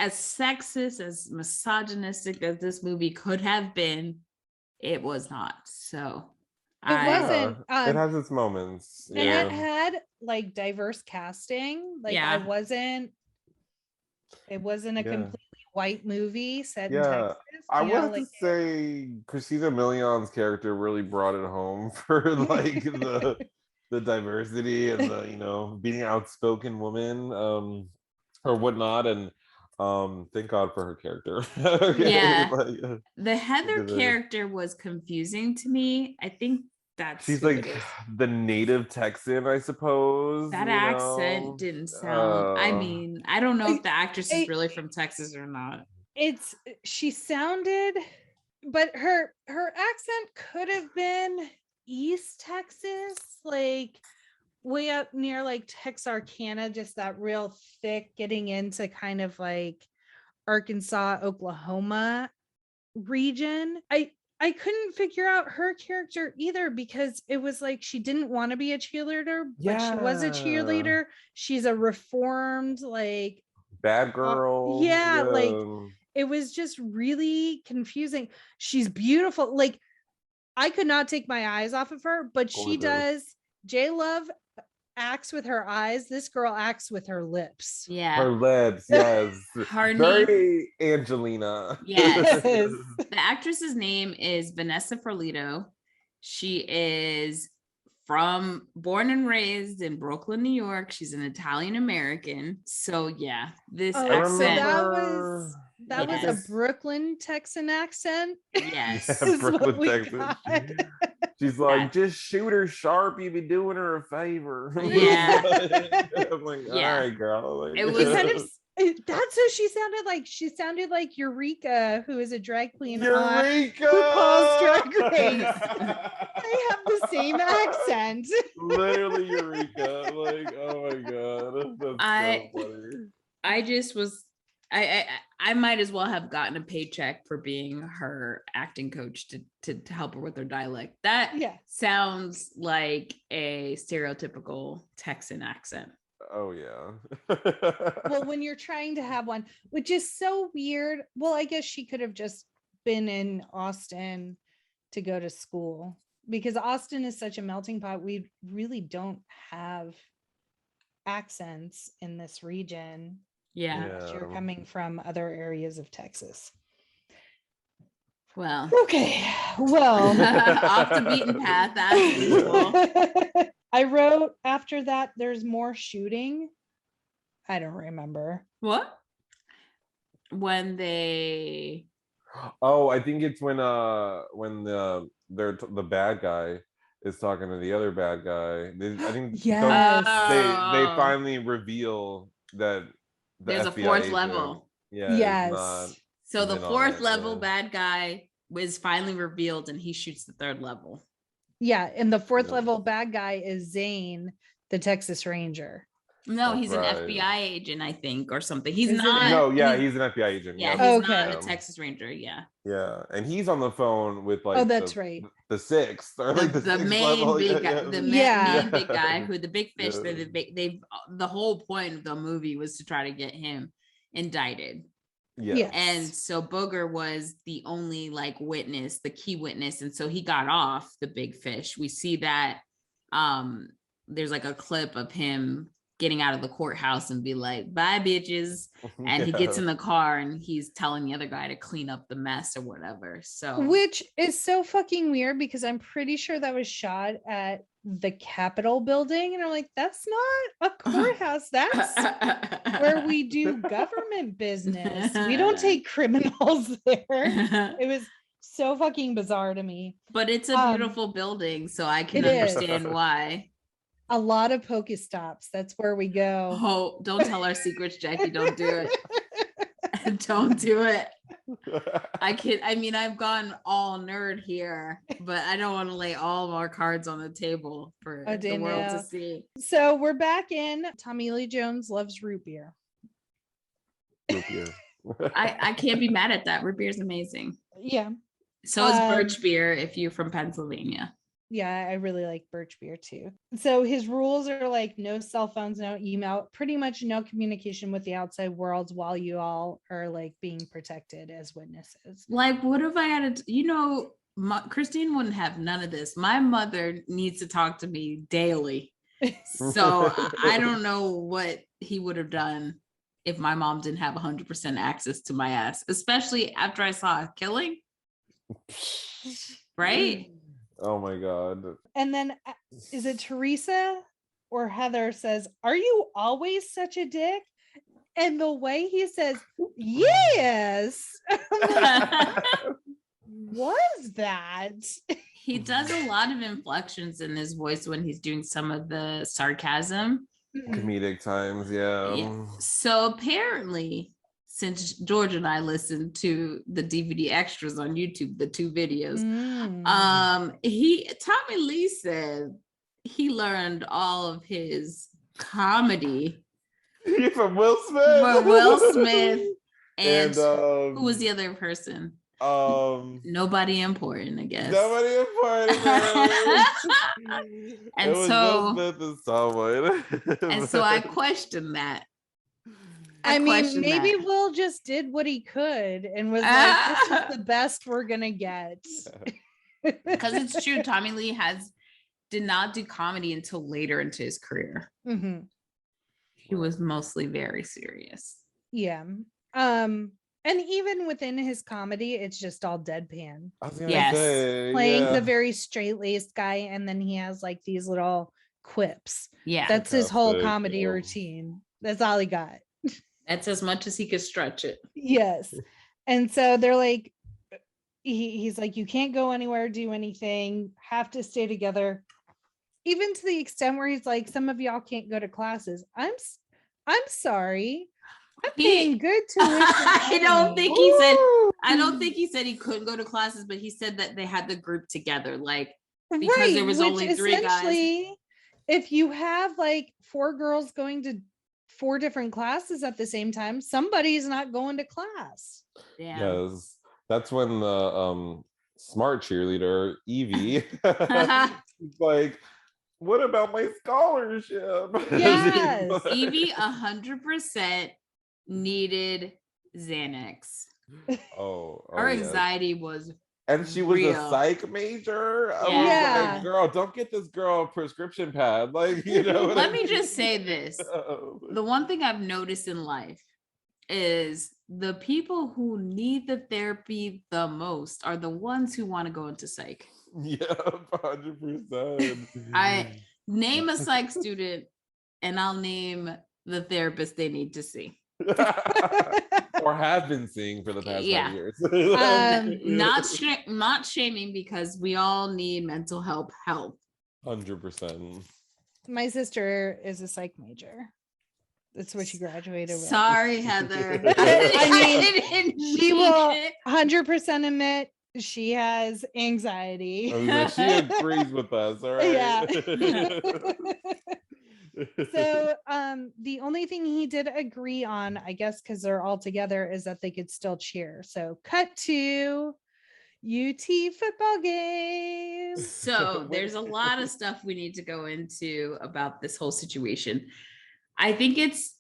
B: sexist, as misogynistic as this movie could have been, it was not. So
A: it wasn't.
C: It has its moments.
A: And it had like diverse casting. Like it wasn't a completely white movie set in Texas.
C: I wanted to say Christina Milian's character really brought it home for like the diversity and the being an outspoken woman or whatnot, and thank God for her character.
B: Yeah. The Heather character was confusing to me. I think
C: she's like the native Texan, I suppose.
B: That accent didn't sound I mean, I don't know if the actress is really from Texas or not.
A: She sounded, but her accent could have been East Texas, like way up near like Texarkana, just that real thick, getting into kind of like Arkansas, Oklahoma region. I couldn't figure out her character either, because it was like she didn't want to be a cheerleader, but she was a cheerleader. She's a reformed like
C: bad girl.
A: Like it was just really confusing. She's beautiful. Like I could not take my eyes off of her, but she does. J Love acts with her eyes. This girl acts with her lips.
B: Yeah.
C: Her lips, yes.
B: Her
C: very name, Angelina.
B: Yes. The actress's name is Vanessa Ferlito. She is born and raised in Brooklyn, New York. She's an Italian American. So yeah, this
A: accent.
B: So
A: that was a Brooklyn Texan accent.
B: Yes.
C: Yeah, Brooklyn Texan. She's like, just shoot her sharp. You'd be doing her a favor.
B: Yeah.
C: I'm like, all right, girl. Like,
B: it was
A: that's who she sounded like. She sounded like Eureka, who is a drag queen on
C: Eureka!
A: RuPaul's Drag Race. They have the same accent.
C: Literally Eureka. Like, oh my god. That's so funny.
B: I just was I might as well have gotten a paycheck for being her acting coach to help her with her dialect. That sounds like a stereotypical Texan accent.
C: Oh yeah.
A: Well, when you're trying to have one, which is so weird. Well, I guess she could have just been in Austin to go to school, because Austin is such a melting pot. We really don't have accents in this region.
B: Yeah.
A: You're coming from other areas of Texas.
B: Well,
A: okay. Well,
B: off the beaten path as usual.
A: I wrote after that, there's more shooting. I don't remember.
B: What? When they...
C: Oh, I think it's when the bad guy is talking to the other bad guy. I think they finally reveal that
B: there's
C: FBI
B: a fourth
C: agent,
B: level.
A: Yes.
B: So the fourth level bad guy was finally revealed, and he shoots the third level.
A: Yeah, and the fourth level bad guy is Zane, the Texas Ranger.
B: No, he's an FBI agent, I think, or something. He's not.
C: No, yeah, he's an FBI agent.
B: Yeah, he's not a Texas Ranger. Yeah.
C: Yeah, and he's on the phone with like.
A: Oh, that's right.
C: The sixth, or like the
B: main
C: level.
B: big guy, the main big guy, who the big fish. The whole point of the movie was to try to get him indicted.
C: Yeah.
B: And so Booger was the only like witness, the key witness. And so he got off the big fish. We see that there's like a clip of him getting out of the courthouse and be like, bye bitches. And he gets in the car and he's telling the other guy to clean up the mess or whatever. So
A: which is so fucking weird, because I'm pretty sure that was shot at the Capitol building, and I'm like, that's not a courthouse, that's where we do government business. We don't take criminals there. It was so fucking bizarre to me,
B: but it's a beautiful building, so I can understand why.
A: A lot of Pokestops, that's where we go.
B: Oh, don't tell our secrets, Jackie. Don't do it. Don't do it. I've gone all nerd here, but I don't want to lay all of our cards on the table for the world to see.
A: So we're back in. Tommy Lee Jones loves root beer.
C: Root beer.
B: I can't be mad at that. Root beer is amazing.
A: Yeah.
B: So is birch beer if you're from Pennsylvania.
A: Yeah, I really like birch beer too. So his rules are like no cell phones, no email, pretty much no communication with the outside world while you all are like being protected as witnesses.
B: Like, what if I had to, Christine wouldn't have none of this. My mother needs to talk to me daily. So I don't know what he would have done if my mom didn't have 100% access to my ass, especially after I saw a killing. Right?
C: Oh my god.
A: And then is it Teresa or Heather says, are you always such a dick? And the way he says, yes. Was that?
B: He does a lot of inflections in his voice when he's doing some of the sarcasm.
C: Comedic times, yeah.
B: So apparently, since George and I listened to the DVD extras on YouTube, the 2 videos, Tommy Lee said he learned all of his comedy
C: from Will Smith.
B: From Will Smith and who was the other person? Nobody important, I guess.
C: Nobody important.
B: And so
C: Will Smith and someone.
B: And so I questioned that.
A: Maybe Will just did what he could and was like, this is the best we're gonna get.
B: Because it's true, Tommy Lee did not do comedy until later into his career.
A: Mm-hmm.
B: He was mostly very serious.
A: Yeah. And even within his comedy, it's just all deadpan.
C: I was gonna
B: Yes.
C: say,
A: Playing the very straight-laced guy, and then he has like these little quips.
B: Yeah.
A: That's his whole
C: Fantastic,
A: comedy
C: yeah.
A: routine. That's all he got.
B: That's as much as he could stretch it.
A: Yes. And so they're like, he's like, you can't go anywhere, do anything, have to stay together. Even to the extent where he's like, some of y'all can't go to classes. I'm sorry. I'm paying good tuition.
B: I don't think he said he couldn't go to classes, but he said that they had the group together, like, because there was only 3 guys.
A: If you have like 4 girls going to 4 different classes at the same time, somebody's not going to class.
B: Damn.
C: Yes. That's when the smart cheerleader, Evie, is like, what about my scholarship?
A: Yes.
B: Evie 100% needed Xanax. Her anxiety was
C: and she was
B: real.
C: a psych major. I
A: Yeah.
C: was like, girl, don't get this girl a prescription pad. Like, you know.
B: Let me just say this. The one thing I've noticed in life is the people who need the therapy the most are the ones who want to go into psych.
C: Yeah, 100%.
B: I name a psych student and I'll name the therapist they need to see.
C: Or have been seeing for the past 5 years.
B: Not shaming, because we all need mental health help.
C: 100%.
A: My sister is a psych major. That's what she graduated with.
B: Sorry, Heather.
A: I mean, she will 100% admit she has anxiety.
C: She agrees with us, all right?
A: Yeah. So the only thing he did agree on, I guess because they're all together, is that they could still cheer. So cut to UT football games.
B: So there's a lot of stuff we need to go into about this whole situation. I think it's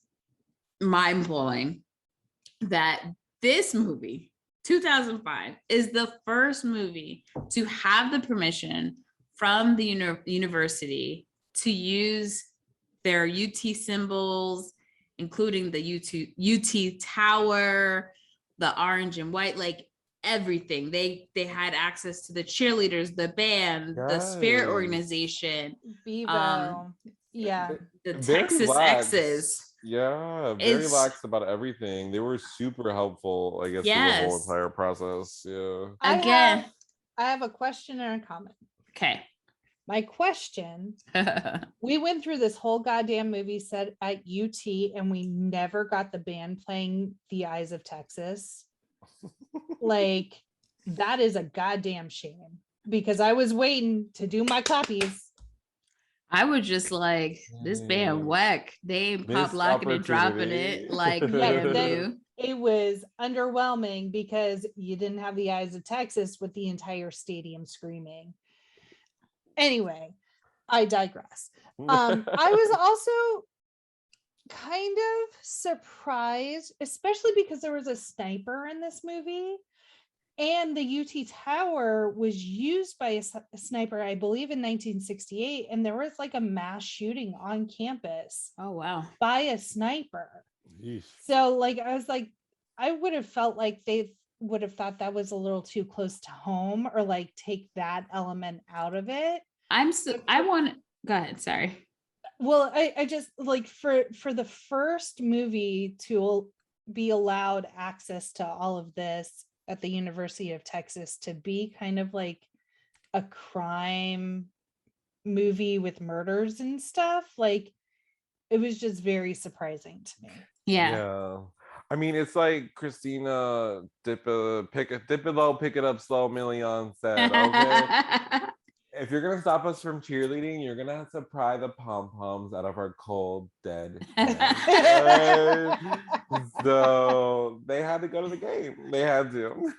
B: mind-blowing that this movie, 2005, is the first movie to have the permission from the university to use their UT symbols, including the UT tower, the orange and white, like everything. They had access to the cheerleaders, the band, the spirit organization,
A: Bevo.
B: the Texas X's.
C: Yeah, very lax about everything. They were super helpful, I guess, through the whole entire process. Yeah.
A: I have a question and a comment.
B: Okay.
A: My question, we went through this whole goddamn movie set at UT and we never got the band playing The Eyes of Texas. Like, that is a goddamn shame, because I was waiting to do my copies.
B: I was just like, this band whack. They ain't pop locking and dropping it like do.
A: It was underwhelming because you didn't have The Eyes of Texas with the entire stadium screaming. Anyway, I digress. I was also kind of surprised, especially because there was a sniper in this movie, and the UT Tower was used by a sniper, I believe, in 1968, and there was like a mass shooting on campus.
B: Oh, wow.
A: By a sniper.
C: Yeesh. So,
A: like, I was like, I would have felt like they would have thought that was a little too close to home, or like take that element out of it.
B: Go ahead, sorry.
A: Well, I just like for the first movie to be allowed access to all of this at the University of Texas, to be kind of like a crime movie with murders and stuff, like, it was just very surprising to me.
B: Yeah.
C: I mean, it's like Christina dip it low, pick it up slow, Milian said, okay? If you're gonna stop us from cheerleading, you're gonna have to pry the pom-poms out of our cold, dead hands. So they had to go to the game. They had to.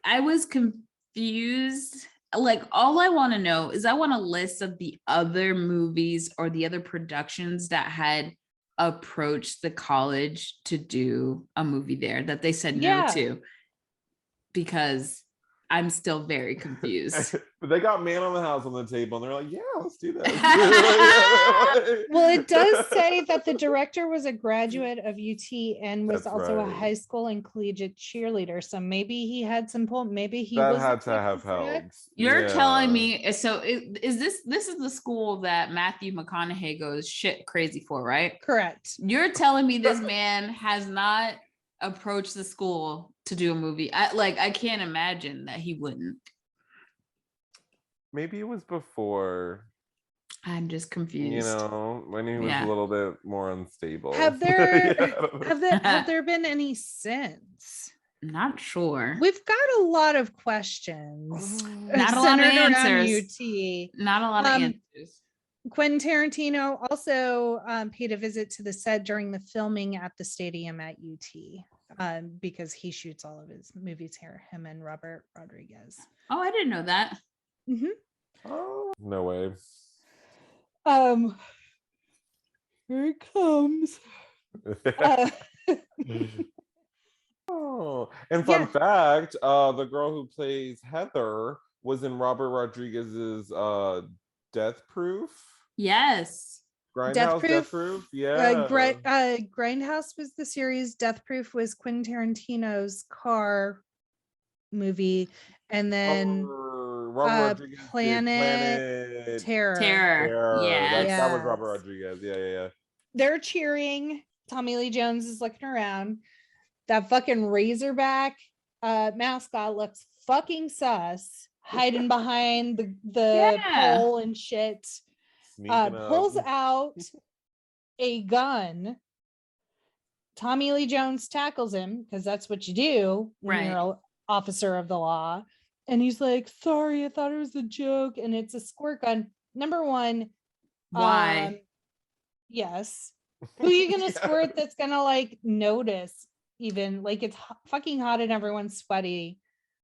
B: I was confused. Like, all I want to know is, I want a list of the other movies or the other productions that had approached the college to do a movie there that they said no to. Because I'm still very confused.
C: But they got Man on the House on the table and they're like, yeah, let's do that.
A: Well, it does say that the director was a graduate of UT and was
C: That's
A: also a
C: right.
A: high school and collegiate cheerleader. So maybe he had some pull. Maybe he
C: That
A: was
C: had to have helped.
B: You're telling me, so is this is the school that Matthew McConaughey goes shit crazy for, right?
A: Correct.
B: You're telling me this man has not approached the school to do a movie. I can't imagine that he wouldn't.
C: Maybe it was before.
B: I'm just confused.
C: When he was a little bit more unstable.
A: Have there been any since?
B: Not sure.
A: We've got a lot of questions.
B: Not a lot of answers.
A: UT.
B: Not a lot of answers.
A: Quentin Tarantino also paid a visit to the set during the filming at the stadium at UT because he shoots all of his movies here, him and Robert Rodriguez.
B: Oh, I didn't know that.
A: Mm-hmm.
C: Oh, no way.
A: Here it comes.
C: Oh, and fun fact, the girl who plays Heather was in Robert Rodriguez's Death Proof.
B: Yes.
C: Grindhouse, Death Proof. Yeah.
A: Grindhouse was the series. Death Proof was Quentin Tarantino's car movie, and then Planet
B: Terror.
C: Yeah, that was Robert Rodriguez. Yeah.
A: They're cheering. Tommy Lee Jones is looking around. That fucking Razorback mascot looks fucking sus, hiding behind the pole and shit. Pulls out a gun. Tommy Lee Jones tackles him because that's what you do when you're an officer of the law. And he's like, sorry, I thought it was a joke. And it's a squirt gun. Number one,
B: why?
A: Yes. Who are you gonna squirt that's gonna like notice? Even like it's fucking hot and everyone's sweaty.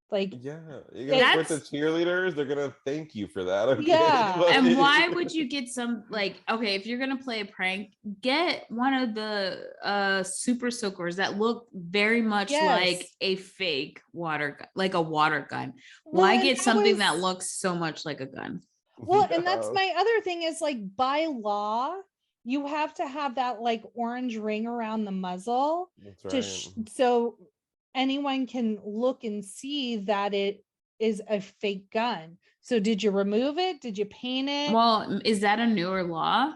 A: Like,
C: yeah, you're gonna squirt the cheerleaders, they're gonna thank you for that. Okay?
A: Yeah.
B: And why would you get some, like, okay, if you're gonna play a prank, get one of the super soakers that look very much like a fake water gun, like a water gun. Why get something that looks so much like a gun?
A: Well, and that's my other thing is like by law, you have to have that like orange ring around the muzzle so anyone can look and see that it is a fake gun. So did you remove it? Did you paint it?
B: Well, is that a newer law?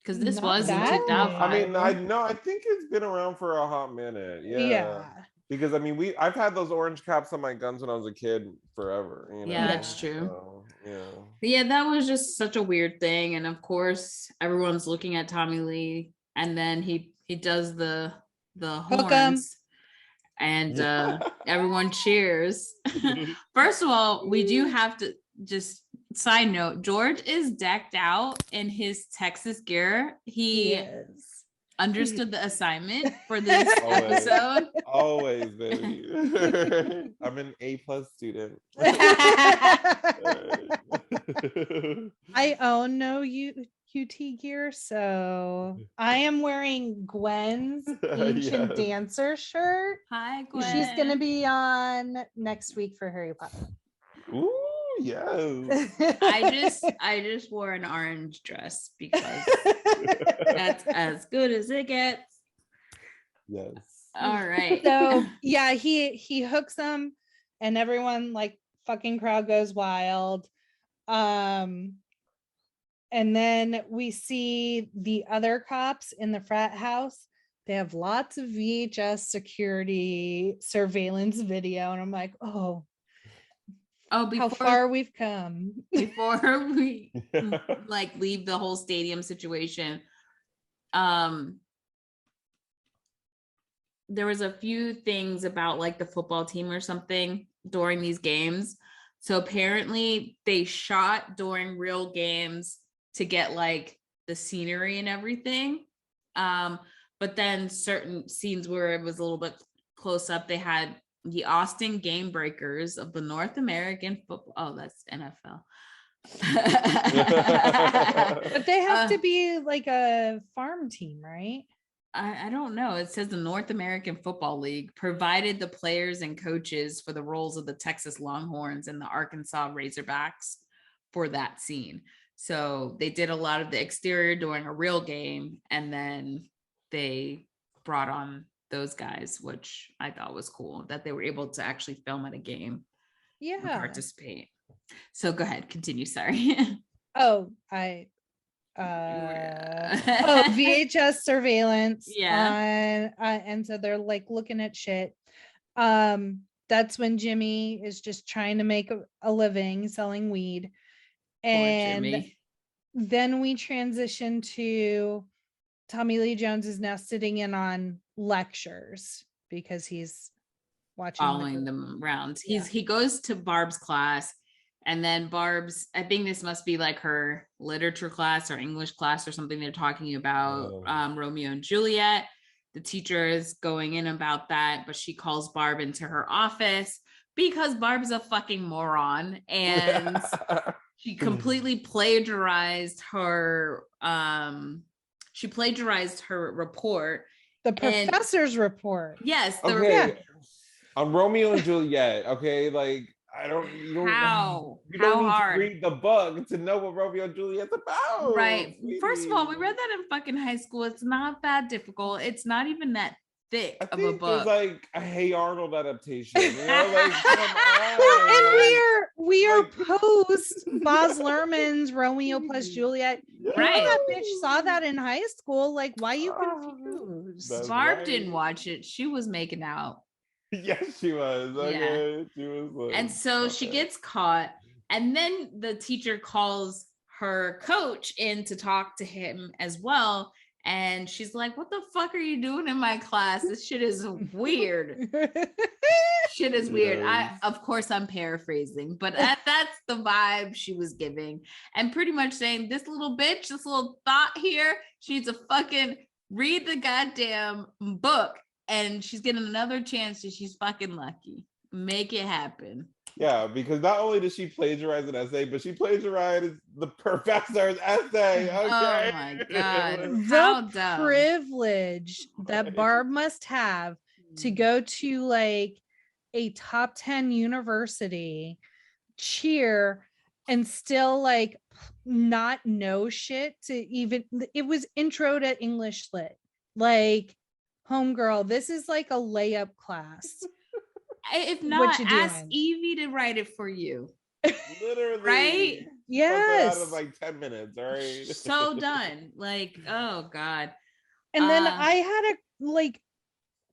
B: Because this was in 2005.
C: I mean, I think it's been around for a hot minute. Yeah. Because I mean, I've had those orange caps on my guns when I was a kid forever.
B: Yeah, that's true.
C: So,
B: yeah, that was just such a weird thing. And of course, everyone's looking at Tommy Lee, and then he does the horns, and everyone cheers. First of all, we do have to just side note: George is decked out in his Texas gear. He understood the assignment for this episode.
C: Always, baby. I'm an A+ student.
A: I own no UT gear, so I am wearing Gwen's ancient dancer shirt.
B: Hi, Gwen.
A: She's gonna be on next week for Harry Potter.
C: Ooh, yes.
B: I just wore an orange dress because that's as good as it gets.
C: Yes.
B: All right.
A: So yeah, he hooks them, and everyone like fucking crowd goes wild. And then we see the other cops in the frat house. They have lots of VHS security surveillance video, and I'm like, how far we've come.
B: Before we like leave the whole stadium situation, there was a few things about like the football team or something during these games. So apparently they shot during real games to get like the scenery and everything. But then certain scenes where it was a little bit close up, they had the Austin Game Breakers of the North American football. Oh, that's NFL.
A: But they have to be like a farm team, right?
B: I don't know. It says the North American Football League provided the players and coaches for the roles of the Texas Longhorns and the Arkansas Razorbacks for that scene. So they did a lot of the exterior during a real game, and then they brought on those guys, which I thought was cool that they were able to actually film at a game and participate. So go ahead, continue. Sorry.
A: VHS surveillance on and so they're like looking at shit. That's when Jimmy is just trying to make a living selling weed, and then we transition to Tommy Lee Jones is now sitting in on lectures because he's
B: following them around. He goes to Barb's class, and then Barb's, I think this must be like her literature class or English class or something. They're talking about Romeo and Juliet. The teacher is going in about that, but she calls Barb into her office because Barb's a fucking moron, and she completely plagiarized her report.
A: The professor's report.
B: Yes.
C: On Romeo and Juliet, okay, like you don't need to read the book to know what Romeo and Juliet's about.
B: Right. Sweetie. First of all, we read that in fucking high school. It's not that difficult. It's not even that thick of a book.
C: It's like a Hey Arnold adaptation. You know, like come on.
A: And we are post Baz Luhrmann's Romeo plus Juliet.
B: Right.
A: That bitch saw that in high school. Like, why are you confused?
B: Barb didn't watch it. She was making out.
C: Yes, she was. Okay. She was like,
B: and so she gets caught, and then the teacher calls her coach in to talk to him as well. And she's like, "What the fuck are you doing in my class? This shit is weird." Shit is weird. Of course, I'm paraphrasing, but that's the vibe she was giving, and pretty much saying, "This little bitch, this little thought here, she needs to fucking read the goddamn book." And she's getting another chance, and she's fucking lucky. Make it happen.
C: Yeah, because not only did she plagiarize an essay, but she plagiarized the professor's essay. Okay?
B: Oh my God.
A: The privilege that Barb must have to go to like a top 10 university, cheer, and still like not know shit to even, it was intro to English lit. Like, homegirl, this is like a layup class.
B: If not, ask Evie to write it for you.
C: Literally.
B: Right?
A: Yes.
C: Out of like 10 minutes. All right.
B: So done. Like, oh God.
A: And then I had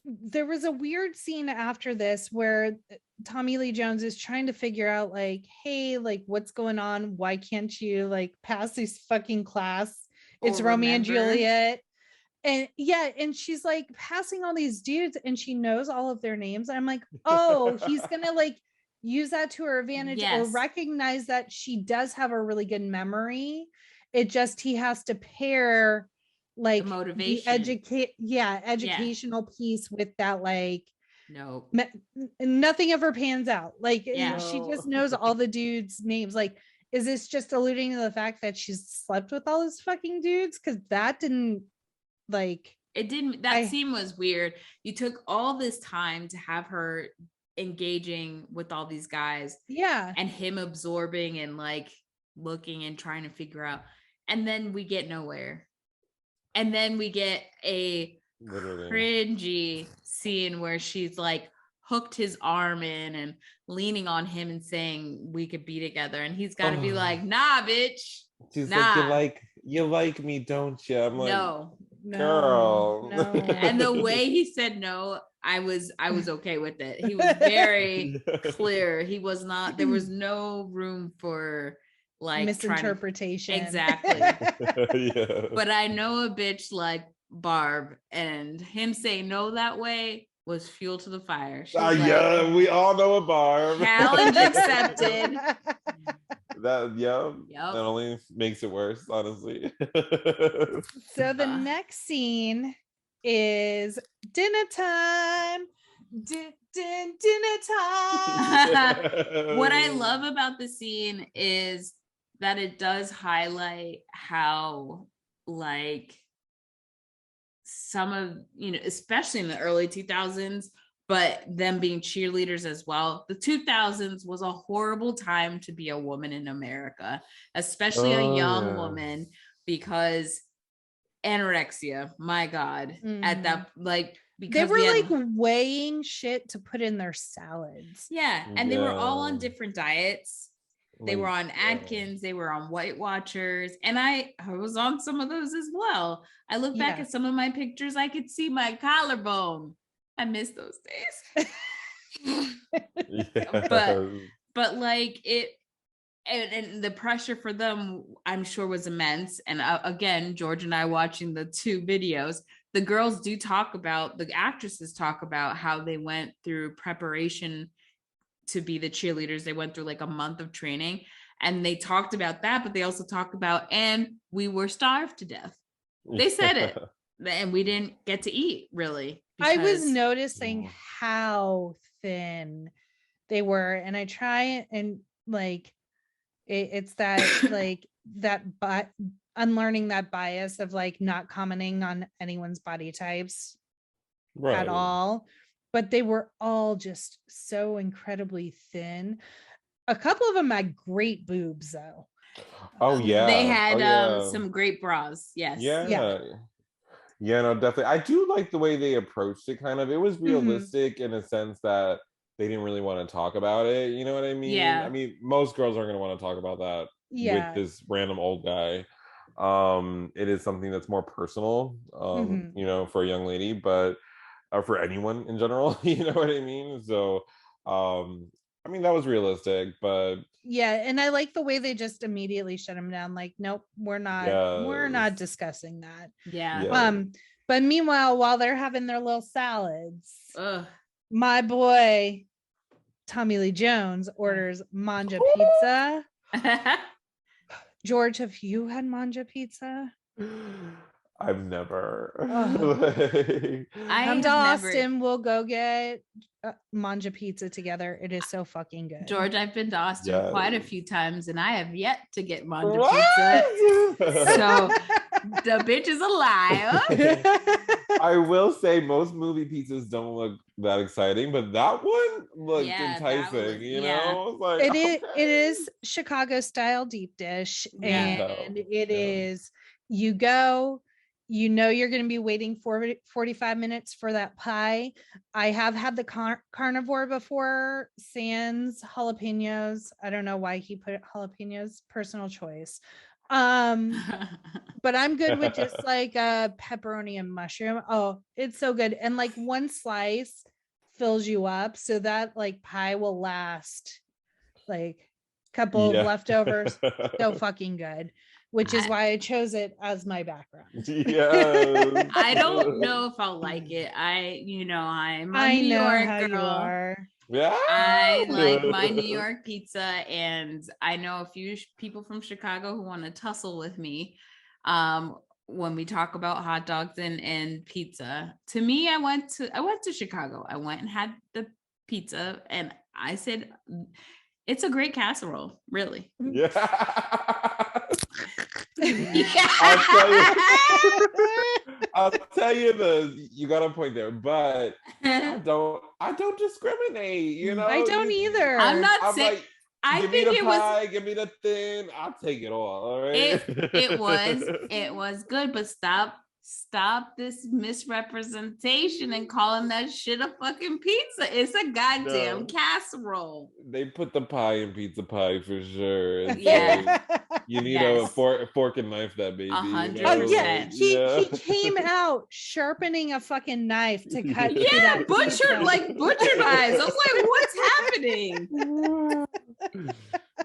A: there was a weird scene after this where Tommy Lee Jones is trying to figure out like, hey, like what's going on? Why can't you like pass this fucking class? It's Romeo and Juliet. And and she's like passing all these dudes and she knows all of their names. I'm like, oh, he's gonna like use that to her advantage or recognize that she does have a really good memory. It just, he has to pair like
B: the motivation,
A: educational piece with that, like,
B: no,
A: nothing ever pans out. Like, she just knows all the dudes' names. Like, is this just alluding to the fact that she's slept with all those fucking dudes? Because that didn't. Like,
B: it didn't, that scene was weird. You took all this time to have her engaging with all these guys, and him absorbing and like looking and trying to figure out, and then we get nowhere, and then we get a cringy scene where she's like hooked his arm in and leaning on him and saying we could be together, and he's got to be like, nah, bitch.
C: She's like, you like me, don't you? I'm like,
B: no,
C: girl.
B: No. And the way he said no, I was okay with it. He was very clear. He was not, there was no room for like
A: misinterpretation.
B: Exactly. But I know a bitch like Barb, and him saying no that way was fuel to the fire.
C: We all know a Barb.
B: Challenge accepted.
C: That only makes it worse, honestly.
A: So the next scene is dinner time. Dinner time.
B: What I love about the scene is that it does highlight how like some of, especially in the early 2000s, but them being cheerleaders as well. The 2000s was a horrible time to be a woman in America, especially a young woman, because anorexia, my God, at that, like, because
A: they were weighing shit to put in their salads.
B: Yeah. And they were all on different diets. They were on Atkins, they were on Weight Watchers, and I was on some of those as well. I look back at some of my pictures, I could see my collarbone. I miss those days. But like it, and the pressure for them, I'm sure, was immense. And again, George and I watching the 2 videos, the girls do talk about, the actresses talk about how they went through preparation to be the cheerleaders. They went through like a month of training, and they talked about that, but they also talked about, and we were starved to death. They said it, and we didn't get to eat, really.
A: I was noticing how thin they were, and I try and like it's that like that unlearning that bias of like not commenting on anyone's body types at all, but they were all just so incredibly thin. A couple of them had great boobs though.
C: Oh yeah,
B: they had some great bras. Yes.
C: Yeah, no, definitely. I do like the way they approached it. Kind of, it was realistic in a sense that they didn't really want to talk about it. You know what I mean?
B: Yeah.
C: I mean, most girls aren't going to want to talk about that with this random old guy. It is something that's more personal, for a young lady, but for anyone in general, you know what I mean? So, I mean, that was realistic, but
A: and I like the way they just immediately shut him down. Like, nope, we're not discussing that. But meanwhile, while they're having their little salads, my boy Tommy Lee Jones orders manja pizza. George, have you had manja pizza?
C: I've never.
A: Come to Austin, we'll go get manja pizza together. It is so fucking good.
B: George, I've been to Austin quite a few times, and I have yet to get manja pizza. So the bitch is a liar.
C: I will say most movie pizzas don't look that exciting, but that one looked enticing. You know, like,
A: it is Chicago style deep dish, and it is. You go. You know you're going to be waiting for 45 minutes for that pie. I have had the carnivore before, sans jalapenos. I don't know why he put jalapenos, personal choice. But I'm good with just like a pepperoni and mushroom. Oh, it's so good. And like one slice fills you up, so that like pie will last like a couple of leftovers. So fucking good. Which is why I chose it as my background.
C: Yes.
B: I don't know if I'll like it. I'm a New York girl.
A: You are.
C: Yeah.
B: I like my New York pizza, and I know a few people from Chicago who want to tussle with me when we talk about hot dogs and pizza. To me, I went to Chicago. I went and had the pizza, and I said, it's a great casserole, really.
C: Yeah. I'll tell you you got a point there, but I don't discriminate, you know.
A: I don't either.
B: I'm saying
C: like, I think it was, give me the thin, I'll take it all right.
B: It was good, but stop this misrepresentation and calling that shit a fucking pizza. It's a goddamn casserole.
C: They put the pie in pizza pie for sure. You need a fork and knife that baby.
B: 100%.
A: He came out sharpening a fucking knife to cut.
B: Butcher knives. I was like, what's happening?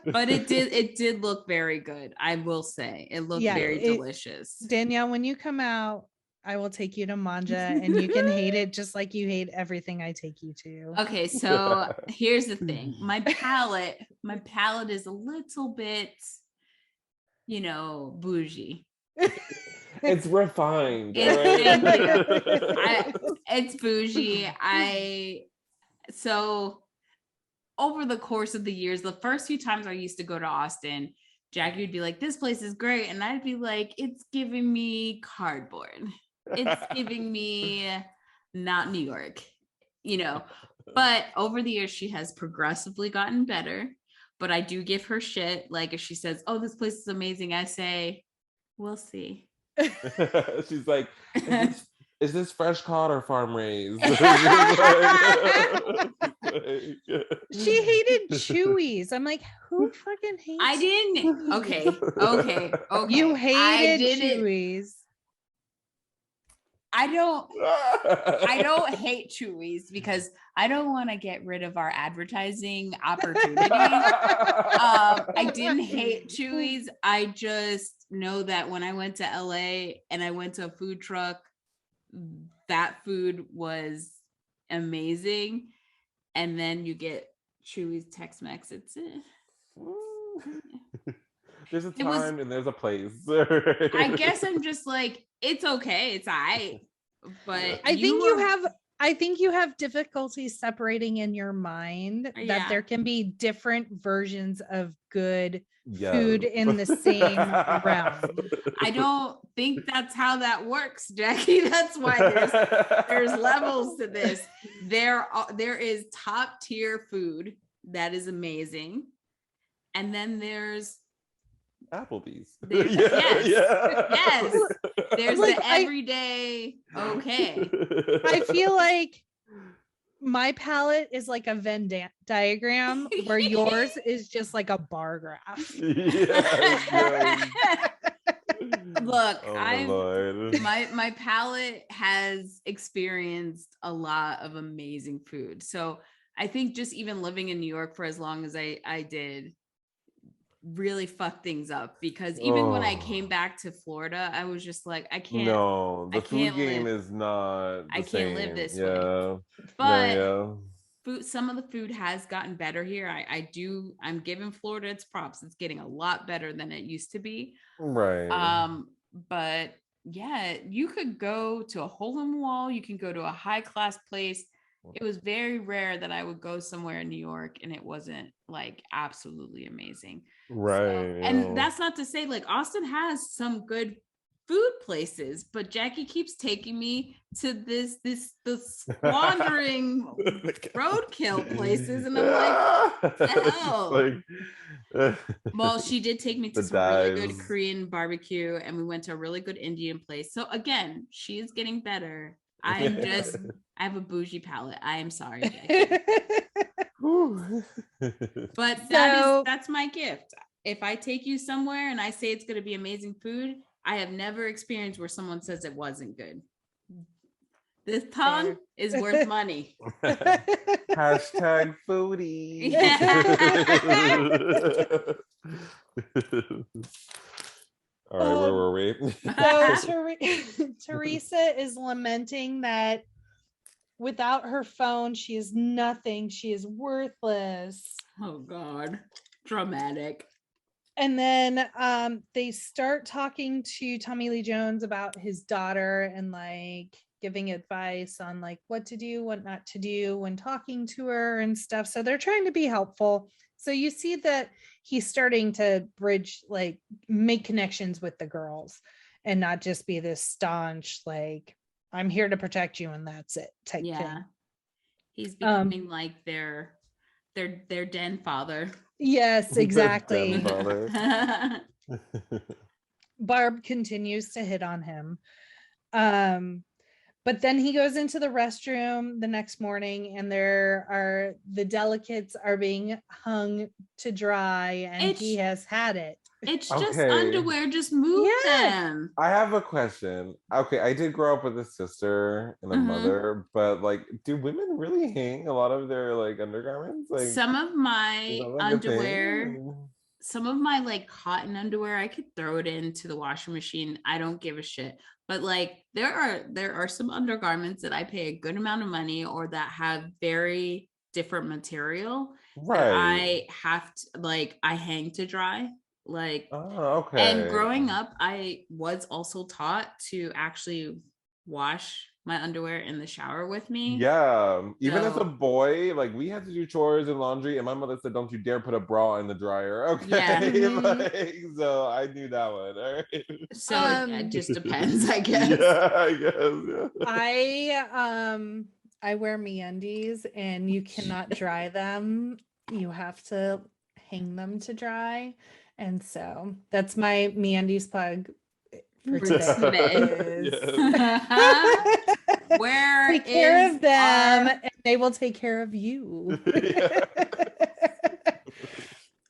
B: But it did look very good. I will say it looked very delicious.
A: Danielle, when you come out, I will take you to manja, and you can hate it just like you hate everything I take you to.
B: Okay, so here's the thing. My palate is a little bit, bougie.
C: It's refined.
B: It's bougie. So over the course of the years, the first few times I used to go to Austin, Jackie would be like, this place is great. And I'd be like, it's giving me cardboard. it's giving me not New York, but over the years she has progressively gotten better. But I do give her shit. Like if she says, "Oh, this place is amazing," I say, "We'll see."
C: She's like, is this fresh caught or farm raised?
A: She hated Chewies. I'm like, who fucking hates?
B: I didn't. Okay.
A: You hated Chewies.
B: I don't hate Chewies because I don't want to get rid of our advertising opportunity. I didn't hate Chewies. I just know that when I went to LA and I went to a food truck, that food was amazing. And then you get Chewies Tex-Mex. It's
C: there's a time and there's a place.
B: I guess I'm just like, it's okay, it's all right. But
A: I think you have difficulty separating in your mind that there can be different versions of good food in the same realm.
B: I don't think that's how that works, Jackie. That's why there's levels to this. There is top tier food that is amazing, and then there's
C: Applebee's.
B: Yes. There's like, the everyday okay.
A: I feel like my palette is like a Venn diagram where yours is just like a bar graph.
B: Look, my palette has experienced a lot of amazing food. So I think just even living in New York for as long as I did really fucked things up, because even when I came back to Florida, I was just like, I can't.
C: No, the food game is not.
B: I can't live this way. But food, some of the food has gotten better here. I'm giving Florida its props. It's getting a lot better than it used to be.
C: Right.
B: But yeah, you could go to a hole in the wall. You can go to a high class place. It was very rare that I would go somewhere in New York and it wasn't like absolutely amazing.
C: Right.
B: So, and that's not to say like Austin has some good food places, but Jackie keeps taking me to the squandering roadkill places, and I'm like, oh. Well, she did take me to some really good Korean barbecue, and we went to a really good Indian place. So again, she is getting better. I have a bougie palate. I am sorry, Jackie. But that's my gift. If I take you somewhere and I say it's going to be amazing food, I have never experienced where someone says it wasn't good. This tongue is worth money.
C: Hashtag foodie. All right, where were we?
A: So Teresa is lamenting that without her phone, she is nothing. She is worthless.
B: Oh God, dramatic.
A: And then they start talking to Tommy Lee Jones about his daughter and like giving advice on like what to do, what not to do when talking to her and stuff. So they're trying to be helpful. So you see that he's starting to bridge, like make connections with the girls and not just be this staunch, like, I'm here to protect you and that's it type thing.
B: He's becoming like their den father.
A: Yes, exactly. Barb continues to hit on him. But then he goes into the restroom the next morning and the delicates are being hung to dry and he has had it.
B: It's just underwear, just move them.
C: I have a question. Okay, I did grow up with a sister and a mother, but like, do women really hang a lot of their like undergarments? Like
B: some of my underwear, some of my like cotton underwear, I could throw it into the washing machine. I don't give a shit. But like there are some undergarments that I pay a good amount of money or that have very different material. Right. I have to I hang to dry. Like, and growing up, I was also taught to actually wash my underwear in the shower with me.
C: Yeah. Even as a boy, like we had to do chores and laundry, and my mother said, "Don't you dare put a bra in the dryer." Okay.
B: Yeah.
C: Like, so I knew that one. All right.
B: So it just depends, I guess.
C: Yeah, I guess. Yeah.
A: I wear MeUndies and you cannot dry them. You have to hang them to dry. And so that's my MeUndies plug for today.
B: Where
A: take care of them
B: our...
A: and they will take care of you.
C: Yeah.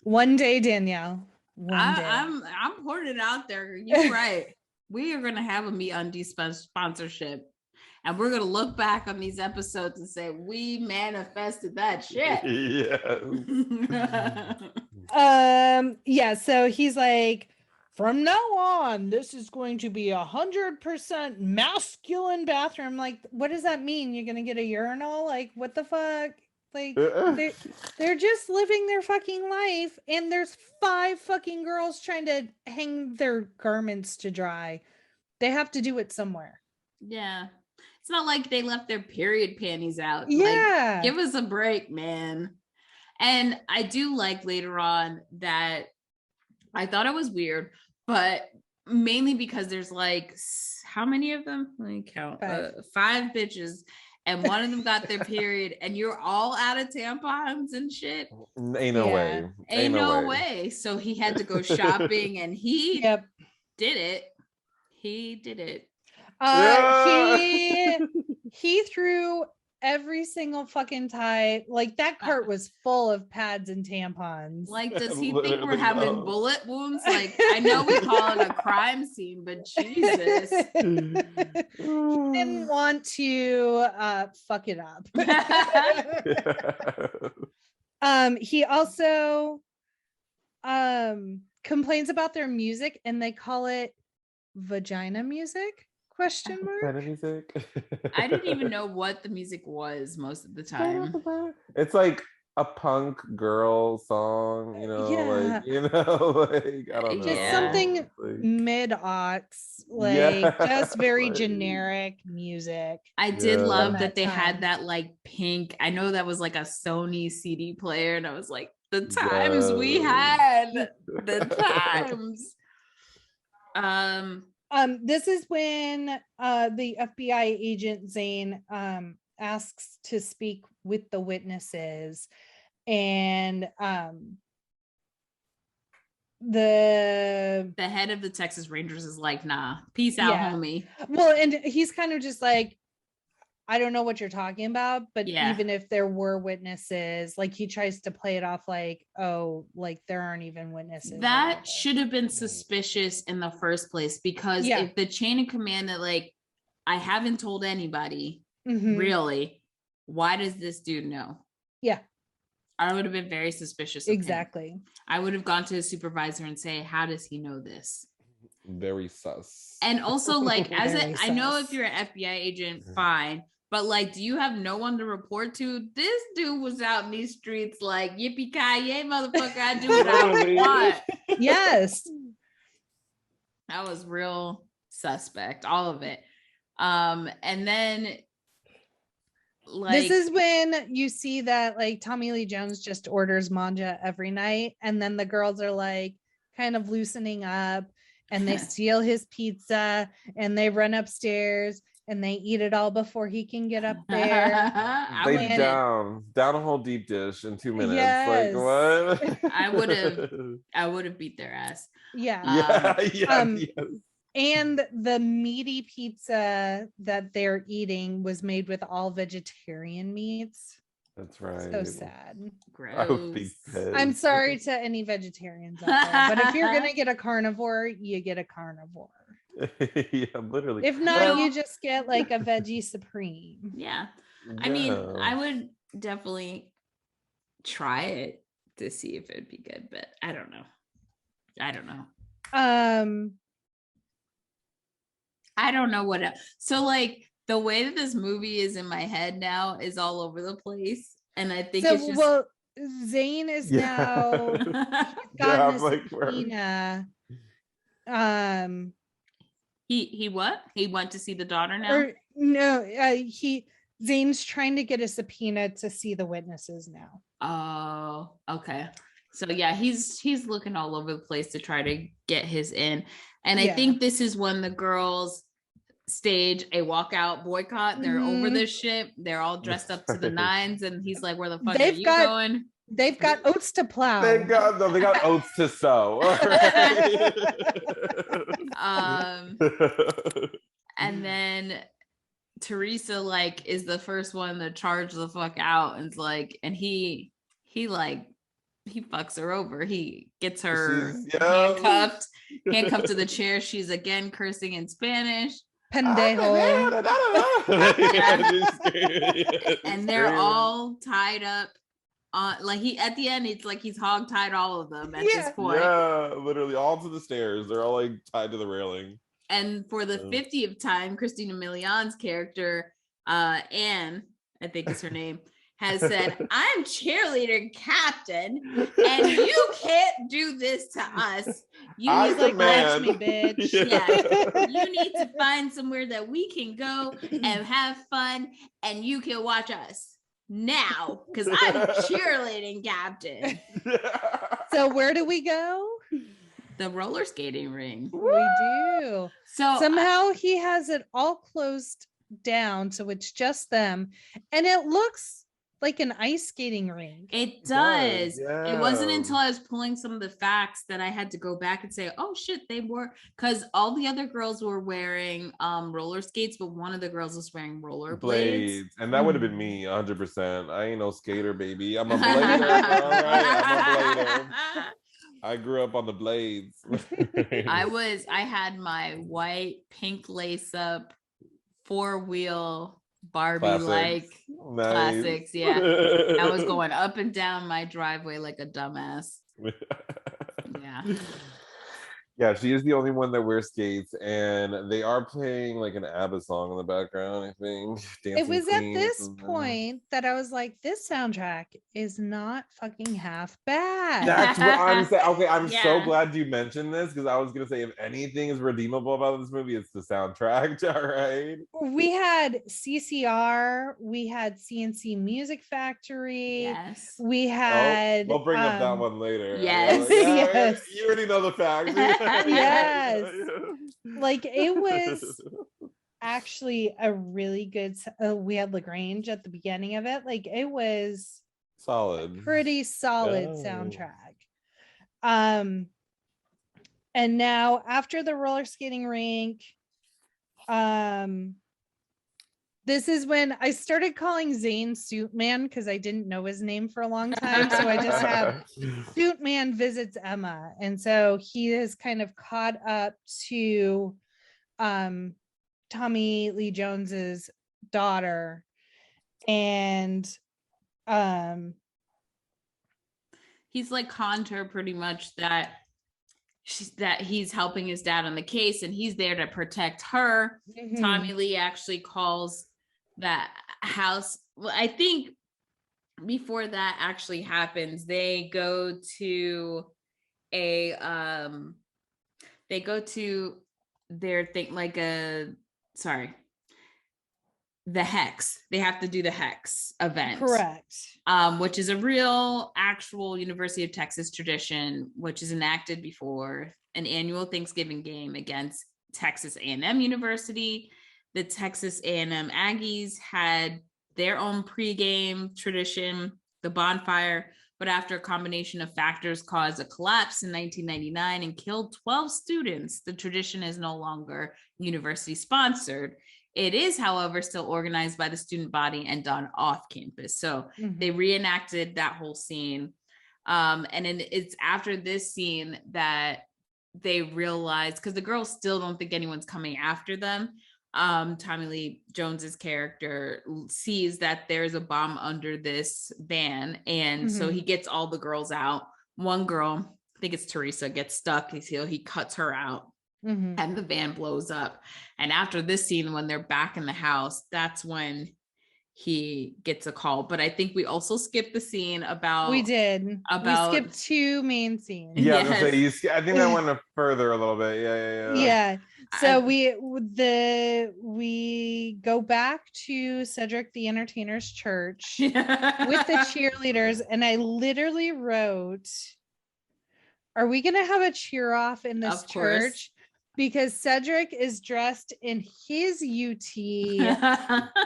A: One day, Danielle. One day.
B: I'm putting it out there. You're right. We are gonna have a MeUndies sponsorship. And we're going to look back on these episodes and say, we manifested that shit.
A: Yeah. So he's like, from now on, this is going to be 100% masculine bathroom. Like, what does that mean? You're going to get a urinal? Like, what the fuck? Like, they're just living their fucking life. And there's 5 fucking girls trying to hang their garments to dry. They have to do it somewhere.
B: Yeah. It's not like they left their period panties out.
A: Yeah.
B: Like, give us a break, man. And I do like later on that I thought it was weird, but mainly because there's like, how many of them? Let me count. 5 bitches. And one of them got their period, and you're all out of tampons and shit.
C: Ain't no way.
B: Ain't no way. So he had to go shopping, and he did it. He did it.
A: He threw every single fucking tie. Like that cart was full of pads and tampons.
B: Like, does he think we're having bullet wounds? Like, I know we call it a crime scene, but Jesus.
A: He didn't want to fuck it up. He also complains about their music, and they call it vagina music? Question mark.
C: Music.
B: I didn't even know what the music was most of the time.
C: It's like a punk girl song, like I don't know.
A: Just something mid-aughts, like just very generic music.
B: I did love that they had that like pink. I know that was like a Sony CD player, and I was like, the times we had, the times.
A: This is when the FBI agent Zane asks to speak with the witnesses, and the
B: head of the Texas Rangers is like, nah, peace out, homie.
A: Well, and he's kind of just like, I don't know what you're talking about, but even if there were witnesses, like he tries to play it off like, oh, like there aren't even witnesses.
B: That should have been suspicious in the first place, because if the chain of command that like, I haven't told anybody, really, why does this dude know? Yeah. I would have been very suspicious of him. I would have gone to his supervisor and say, how does he know this?
C: Very sus.
B: And also like, I know if you're an FBI agent, fine. But like, do you have no one to report to? This dude was out in these streets like, yippee-ki-yay, motherfucker, I do what I want.
A: Yes.
B: That was real suspect, all of it. And then like,
A: this is when you see that like Tommy Lee Jones just orders manja every night, and then the girls are like kind of loosening up, and they steal his pizza, and they run upstairs, and they eat it all before he can get up there.
C: They down a whole deep dish in 2 minutes.
A: Yes.
C: Like what?
B: I would have beat their ass.
A: Yeah. And the meaty pizza that they're eating was made with all vegetarian meats.
C: That's right.
A: So sad.
B: Gross.
C: I would be pissed.
A: I'm sorry to any vegetarians out there, but if you're gonna get a carnivore, you get a carnivore.
C: Yeah, literally.
A: If not, you just get like a veggie supreme.
B: Yeah. I mean, I would definitely try it to see if it'd be good, but I don't know. I don't know what else. So like the way that this movie is in my head now is all over the place. And I think it's just
A: Zane is now gotten a subpoena.
B: He what? He went to see the daughter now?
A: No, Zane's trying to get a subpoena to see the witnesses now.
B: Oh, okay. So yeah, he's looking all over the place to try to get his in. And I think this is when the girls stage a walkout boycott. They're over this shit. They're all dressed up to the nines, and he's like, "Where the fuck are you going?"
A: They've got oats to plow.
C: They got oats to sow.
B: And then Teresa like is the first one to charge the fuck out, and like, and he fucks her over. He gets her handcuffed to the chair. She's again cursing in Spanish.
A: Pendejo.
B: And they're all tied up on, like, he at the end, it's like he's hog tied all of them at this point.
C: Yeah, literally all to the stairs. They're all like tied to the railing.
B: And for the 50th time, Christina Milian's character, Anne, I think is her name, has said, "I'm cheerleader captain, and you can't do this to us. You need to watch me, bitch. Yeah, you need to find somewhere that we can go and have fun, and you can watch us now, because I'm cheerleading captain."
A: So where do we go?
B: The roller skating ring.
A: We do. So somehow he has it all closed down, so it's just them, and it looks like an ice skating rink.
B: It does. Yeah. It wasn't until I was pulling some of the facts that I had to go back and say, oh shit, they were, because all the other girls were wearing roller skates, but one of the girls was wearing roller blades.
C: And that would have been me 100%. I ain't no skater, baby. I'm a blader. All right, I'm a blader. I grew up on the blades.
B: I had my white pink lace up 4-wheel Barbie-like classics. Yeah. I was going up and down my driveway like a dumbass. Yeah.
C: Yeah, she is the only one that wears skates, and they are playing like an ABBA song in the background, I think.
A: It was at this point that I was like, this soundtrack is not fucking half bad.
C: That's what I'm saying. Okay, I'm so glad you mentioned this, because I was going to say, if anything is redeemable about this movie, it's the soundtrack, all right?
A: We had CCR, we had CNC Music Factory.
B: Yes.
A: We had...
C: we'll bring up that one later.
B: Yes.
C: Yes. You already know the facts.
A: Yes. Like, it was actually a really good, we had LaGrange at the beginning of it. Like, it was
C: solid,
A: pretty solid soundtrack. And now after the roller skating rink, this is when I started calling Zane Suit Man, because I didn't know his name for a long time. So I just have Suit Man visits Emma. And so he is kind of caught up to Tommy Lee Jones's daughter. And
B: he's like conned her pretty much that he's helping his dad on the case, and he's there to protect her. Mm-hmm. Tommy Lee actually calls that house. Well, I think before that actually happens, they go to their thing, like the Hex. They have to do the Hex event.
A: Correct.
B: Which is a real actual University of Texas tradition, which is enacted before an annual Thanksgiving game against Texas A&M University. The Texas A&M Aggies had their own pregame tradition, the bonfire, but after a combination of factors caused a collapse in 1999 and killed 12 students, the tradition is no longer university sponsored. It is, however, still organized by the student body and done off campus. So they reenacted that whole scene. And then it's after this scene that they realize, because the girls still don't think anyone's coming after them. Tommy Lee Jones's character sees that there's a bomb under this van. And so he gets all the girls out. One girl, I think it's Teresa, gets stuck. He cuts her out. And the van blows up. And after this scene, when they're back in the house, that's when he gets a call. But I think we also skipped the scene about...
A: We did. We skipped 2 main scenes.
C: Yeah, yes. I think that went further a little bit. Yeah.
A: Yeah. So we go back to Cedric the Entertainer's church with the cheerleaders, and I literally wrote, are we gonna have a cheer off in this church? Because Cedric is dressed in his UT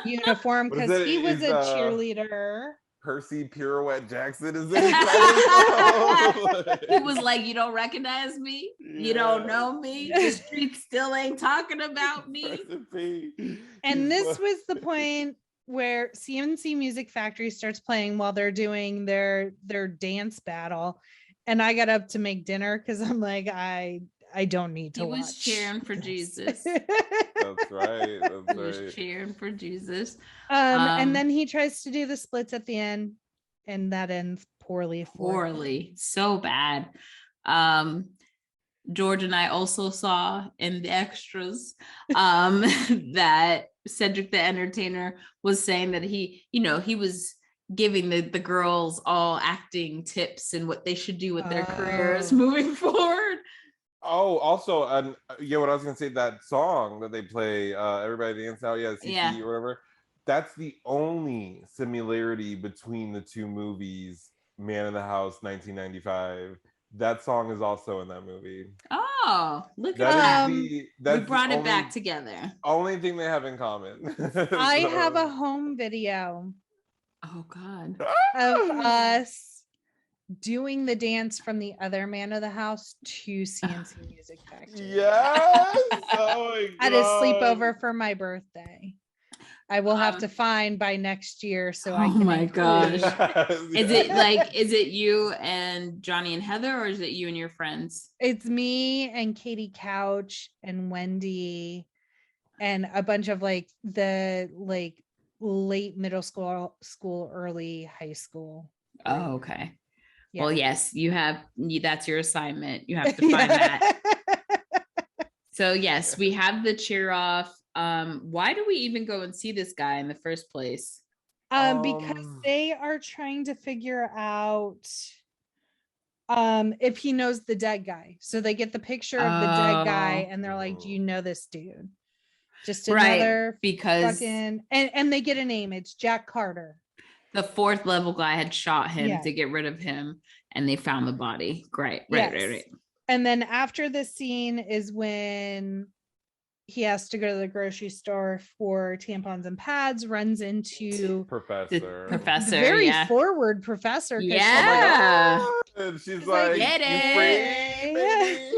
A: uniform because he was a cheerleader.
C: Percy Pirouette Jackson is in.
B: He was like, you don't recognize me? You don't know me? The streets still ain't talking about me.
A: And this was the point where CNC Music Factory starts playing while they're doing their dance battle. And I got up to make dinner because I'm like, I don't need to watch.
B: He was cheering for Jesus.
C: That's right.
B: He was cheering for Jesus.
A: And then he tries to do the splits at the end, and that ends poorly.
B: So bad. George and I also saw in the extras that Cedric the Entertainer was saying that he was giving the girls all acting tips and what they should do with their careers moving forward.
C: Oh, also, what I was gonna say, that song that they play, Everybody Dance Out, CC or whatever, that's the only similarity between the two movies, Man in the House, 1995. That song is also in that movie.
B: Oh, look at that. We brought it back together.
C: Only thing they have in common.
A: I have a home video.
B: Oh, God.
A: Of us doing the dance from the other Man of the House to CNC Music Factory.
C: Yes. Oh my God.
A: At a sleepover for my birthday. I will have to find by next year so I can.
B: Oh my gosh. Is it you and Johnny and Heather, or is it you and your friends?
A: It's me and Katie Couch and Wendy and a bunch of the late middle school, early high school.
B: Oh, okay.
A: Yeah.
B: Well, yes, that's your assignment. You have to find that. So yes, we have the cheer off. Why do we even go and see this guy in the first place?
A: Because they are trying to figure out if he knows the dead guy. So they get the picture of the dead guy and they're like, do you know this dude? Just another
B: because
A: fucking and they get a name. It's Jack Carter.
B: The fourth level guy had shot him to get rid of him, and they found the body. Right.
A: And then after this scene is when he has to go to the grocery store for tampons and pads, runs into
C: Professor.
A: Very forward professor.
B: Yeah.
C: She's like,
B: get it.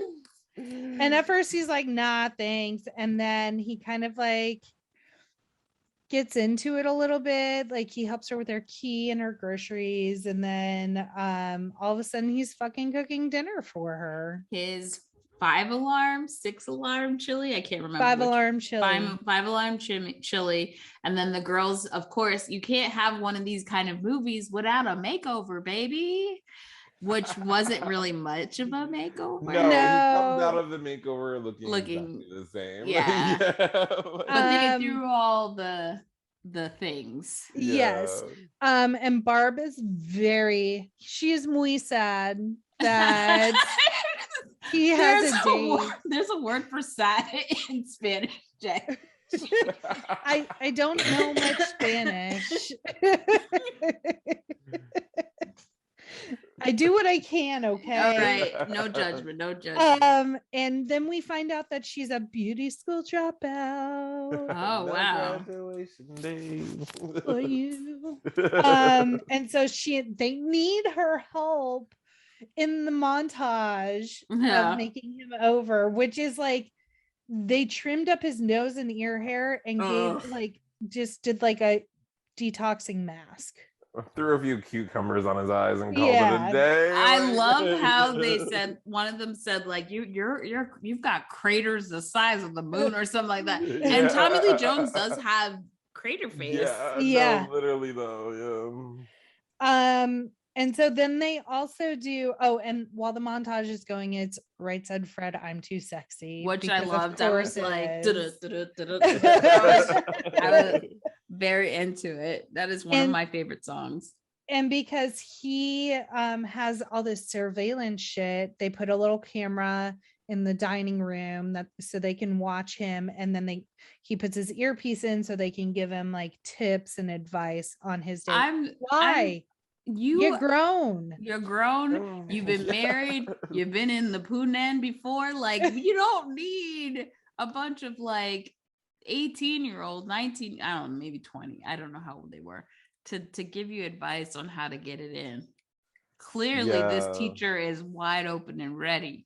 A: And at first he's like, nah, thanks. And then he kind of gets into it a little bit. He helps her with her key and her groceries. And then all of a sudden he's fucking cooking dinner for her.
B: His 6-alarm chili. I can't remember.
A: 5-alarm chili.
B: 5-alarm chili. And then the girls, of course, you can't have one of these kind of movies without a makeover, baby. Which wasn't really much of a makeover.
C: No, he comes out of the makeover looking exactly the same.
B: Yeah. But they threw all the things.
A: Yes. And Barb is she is muy sad that he has a date.
B: There's a word for sad in Spanish, Jack.
A: I don't know much Spanish. I do what I can, okay?
B: All right. No judgment.
A: And then we find out that she's a beauty school dropout.
B: Oh, wow.
C: Graduation day.
A: For you. And so they need her help in the montage of making him over, which is they trimmed up his nose and ear hair and did a detoxing mask.
C: Threw a few cucumbers on his eyes and called it a day.
B: I love how they said, one of them said you've got craters the size of the moon or something like that. And Tommy Lee Jones does have crater face.
C: Yeah. No, literally though.
A: And so then they also do, and while the montage is going, it's Right Said Fred, I'm Too Sexy.
B: Which I loved. I was like, I was very into it. That is one of my favorite songs.
A: And because he has all this surveillance shit, they put a little camera in the dining room that so they can watch him, and then he puts his earpiece in so they can give him like tips and advice on his day. Why? You're grown.
B: You've been married. You've been in the Poonan before. Like, you don't need a bunch of like 18-year-old, 19, I don't know, maybe 20. I don't know how old they were to give you advice on how to get it in. Clearly, this teacher is wide open and ready.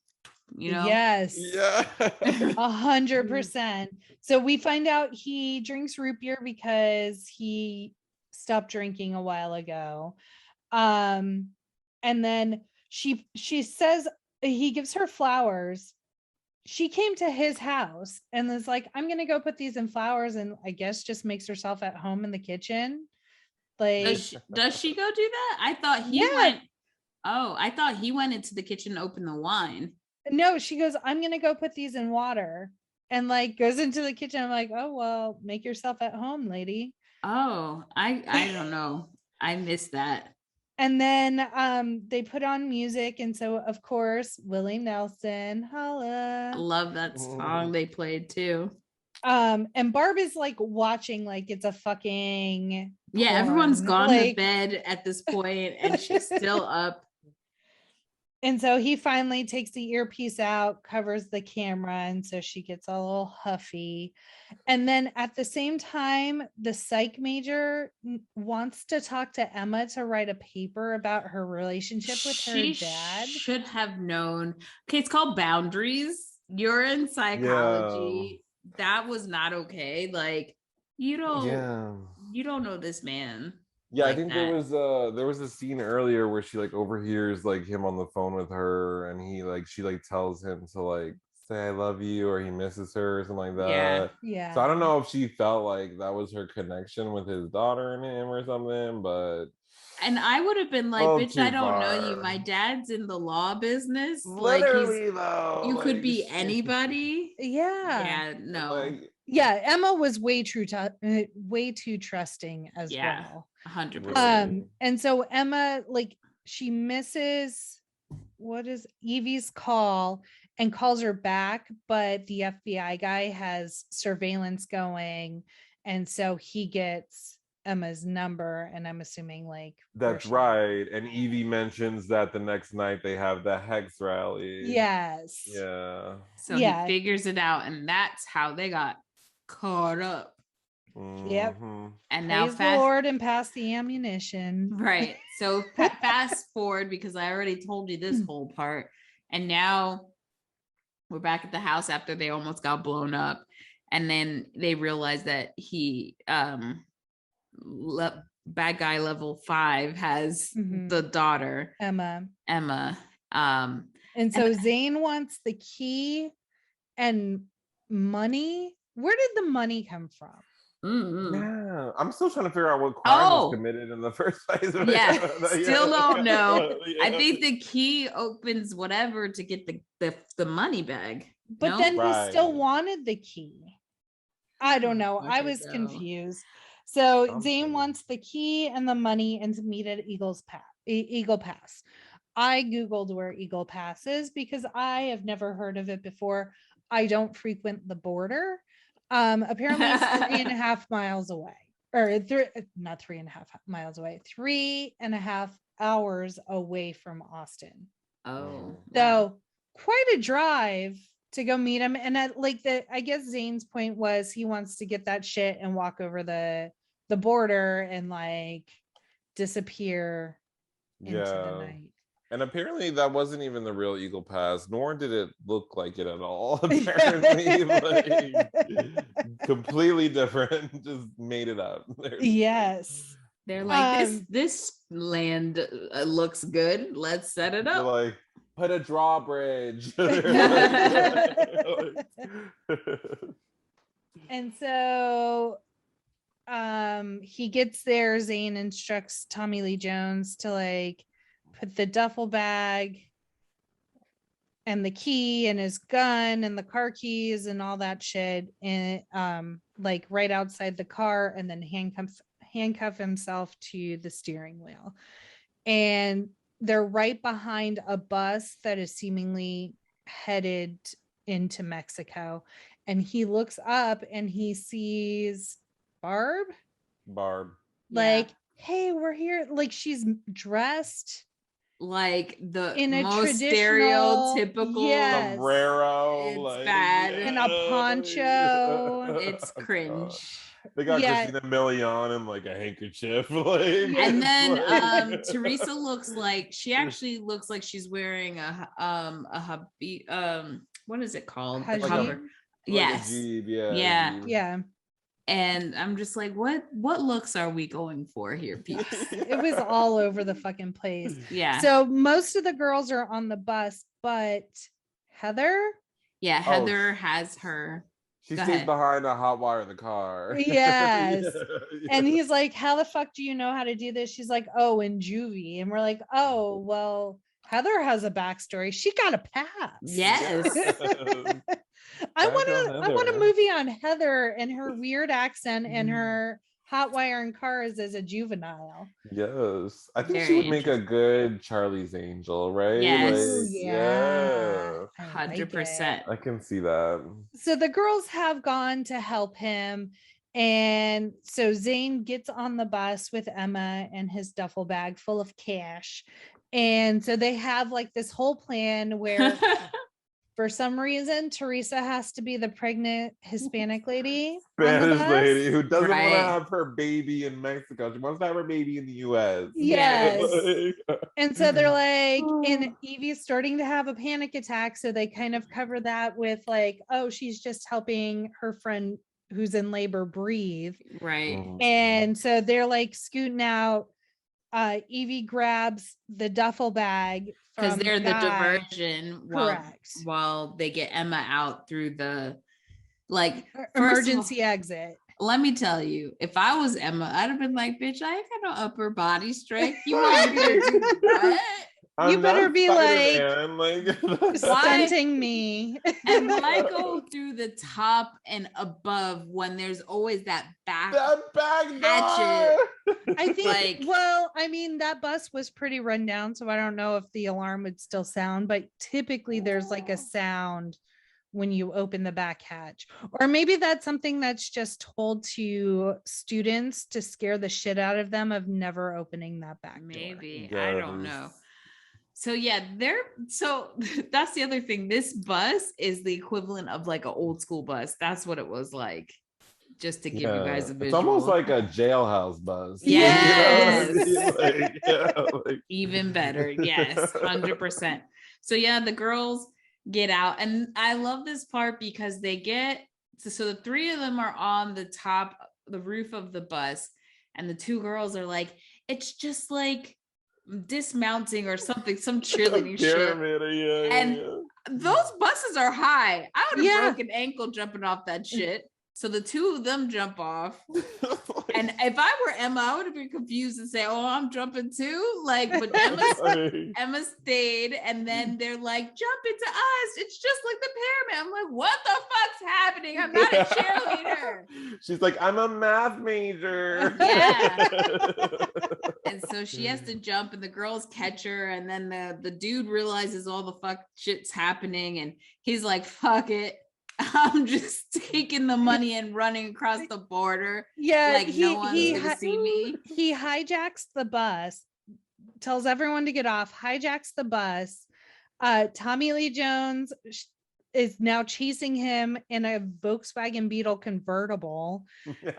B: You know?
A: Yes. Yeah. 100%. So we find out he drinks root beer because he stopped drinking a while ago. And then she says he gives her flowers. She came to his house and was like, I'm gonna go put these in flowers, and I guess just makes herself at home in the kitchen. Like,
B: does she go do that? I thought he went. Oh, I thought he went into the kitchen to open the wine.
A: No, she goes, I'm gonna go put these in water, and like goes into the kitchen. I'm like, oh well, make yourself at home, lady.
B: Oh, I don't know. I missed that.
A: And then they put on music, and so of course Willie Nelson, holla.
B: I love that song they played too.
A: And Barb is like watching like it's a fucking porn.
B: Everyone's gone to bed at this point and she's still up.
A: And so he finally takes the earpiece out, covers the camera, and so she gets a little huffy. And then at the same time, the psych major wants to talk to Emma to write a paper about her relationship with her dad.
B: She should have known. Okay, it's called Boundaries. You're in psychology. Yeah. That was not okay. Like, you don't know this man.
C: Yeah, like I think there was a scene earlier where she like overhears like him on the phone with her, and she tells him to like say I love you, or he misses her or something like that.
A: Yeah.
C: So I don't know if she felt like that was her connection with his daughter and him or something, but.
B: And I would have been like, bitch, I don't know you. My dad's in the law business.
C: Literally, though.
B: You could be anybody.
A: Yeah.
B: Yeah, no.
A: Yeah, Emma was way too trusting as well.
B: 100%.
A: And so Emma, like, she misses Evie's call and calls her back, but the FBI guy has surveillance going, and so he gets Emma's number, and I'm assuming like
C: that's right. And Evie mentions that the next night they have the Hex rally.
A: Yes.
C: Yeah.
B: So he figures it out, and that's how they got caught up.
A: Yep.
B: And now
A: praise the Lord and pass the ammunition.
B: Right. So fast forward, because I already told you this whole part, and now we're back at the house after they almost got blown up, and then they realize that he bad guy level 5 has the daughter Emma.
A: And so Zane wants the key and money. Where did the money come from?
C: Yeah, I'm still trying to figure out what crime was committed in the first place.
B: Still don't know. I think the key opens whatever to get the money bag.
A: But then he still wanted the key. I don't know. I was confused. So Zane wants the key and the money and to meet at Eagle Pass. I Googled where Eagle Pass is because I have never heard of it before. I don't frequent the border. Apparently it's 3.5 miles away, or not 3.5 miles away, 3.5 hours away from Austin.
B: Oh,
A: so quite a drive to go meet him. And I guess Zane's point was he wants to get that shit and walk over the border and like disappear into the night.
C: And apparently that wasn't even the real Eagle Pass, nor did it look like it at all. Apparently, like, completely different. Just made it up.
A: Yes.
B: They're like, this land looks good. Let's set it up.
C: Like, put a drawbridge.
A: And so he gets there. Zane instructs Tommy Lee Jones to like put the duffel bag and the key and his gun and the car keys and all that shit in like right outside the car, and then handcuff himself to the steering wheel. And they're right behind a bus that is seemingly headed into Mexico, and he looks up and he sees Barb. Like, hey, we're here. Like, she's dressed
B: like the
A: in a
B: most
A: traditional
B: stereotypical
C: sombrero,
B: it's
C: like,
B: bad.
A: And a poncho.
B: It's cringe.
C: They got Christina Milian and like a handkerchief, like,
B: and then
C: like...
B: Teresa looks like she's wearing a what is it called? The cover. Yes.
A: Yeah.
B: And I'm just like, what looks are we going for here, peeps?
A: It was all over the fucking place.
B: Yeah.
A: So most of the girls are on the bus, but Heather.
B: Yeah, Heather has her.
C: She stays behind a hot wire in the car.
A: Yes. And he's like, how the fuck do you know how to do this? She's like, oh, in juvie. And we're like, oh, well, Heather has a backstory. She got a pass.
B: Yes.
A: I want a movie on Heather and her weird accent and her hot wiring cars as a juvenile.
C: Yes. I think she would make a good Charlie's Angel, right?
B: Yes.
C: Like, yeah.
B: 100%.
C: I can see that.
A: So the girls have gone to help him. And so Zane gets on the bus with Emma and his duffel bag full of cash. And so they have like this whole plan where for some reason, Teresa has to be the pregnant Hispanic lady.
C: Spanish lady who doesn't want to have her baby in Mexico. She wants to have her baby in the US.
A: Yes. And so they're like, and Evie's starting to have a panic attack. So they kind of cover that with like, oh, she's just helping her friend who's in labor breathe.
B: Right.
A: And so they're like scooting out. Evie grabs the duffel bag
B: because they're the diversion
A: correct
B: while they get Emma out through the like
A: emergency exit.
B: Let me tell you, if I was Emma, I'd have been like, bitch, I ain't got no upper body strength. You want me to do what?
A: You better be like stunting me.
B: And why go through the top and above when there's always that back hatchet?
A: I think, well, I mean, that bus was pretty run down, so I don't know if the alarm would still sound, but typically there's like a sound when you open the back hatch. Or maybe that's something that's just told to students to scare the shit out of them of never opening that back
B: maybe
A: door.
B: I don't know. So yeah, so that's the other thing. This bus is the equivalent of like an old school bus. That's what it was like. Just to give you guys a visual.
C: It's almost like a jailhouse bus.
B: Yes.
C: You know?
B: Even better. Yes, 100%. So yeah, the girls get out. And I love this part because they get, so the three of them are on the roof of the bus. And the two girls are like, it's just like dismounting or something, some cheerleading shit. And those buses are high. I would have broken ankle jumping off that shit. So the two of them jump off. And if I were Emma, I would have been confused and say, oh, I'm jumping too. Like, but Emma stayed. And then they're like, jump into us. It's just like the pyramid. I'm like, what the fuck's happening? I'm not a cheerleader.
C: She's like, I'm a math major.
B: Yeah. And so she has to jump and the girls catch her. And then the dude realizes all the fuck shit's happening. And he's like, fuck it. I'm just taking the money and running across the border.
A: Yeah,
B: like no one's gonna see me.
A: He hijacks the bus, tells everyone to get off, hijacks the bus. Tommy Lee Jones is now chasing him in a Volkswagen Beetle convertible,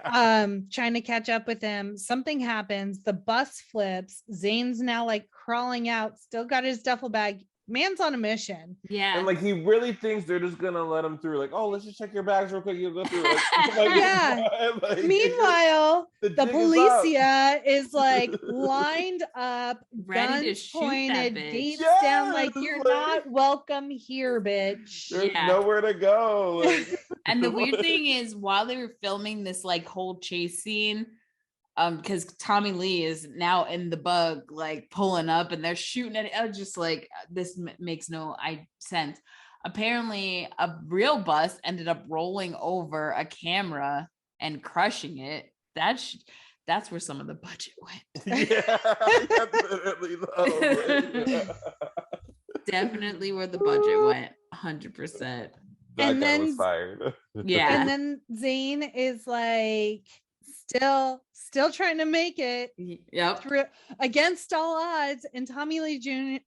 A: trying to catch up with him. Something happens, the bus flips. Zane's now like crawling out, still got his duffel bag. Man's on a mission.
B: Yeah.
C: And like he really thinks they're just gonna let him through. Like, oh, let's just check your bags real quick. You'll go through.
A: Yeah. Like, meanwhile, the policia is like lined up,
B: ready
A: guns
B: to shoot
A: pointed,
B: that bitch.
A: gates down. Like, you're not welcome here, bitch.
C: There's nowhere to go. Like,
B: and the weird thing is, while they were filming this like whole chase scene, because Tommy Lee is now in the bug, like pulling up, and they're shooting at it. I was just like, this makes no sense. Apparently, a real bus ended up rolling over a camera and crushing it. That's where some of the budget went.
C: Yeah, definitely.
B: Definitely where the budget went. 100%.
C: That
A: And
C: guy
A: then-
C: was fired.
B: Yeah.
A: And then Zane is like still trying to make it
B: Yep.
A: through against all odds. And Tommy Lee Jones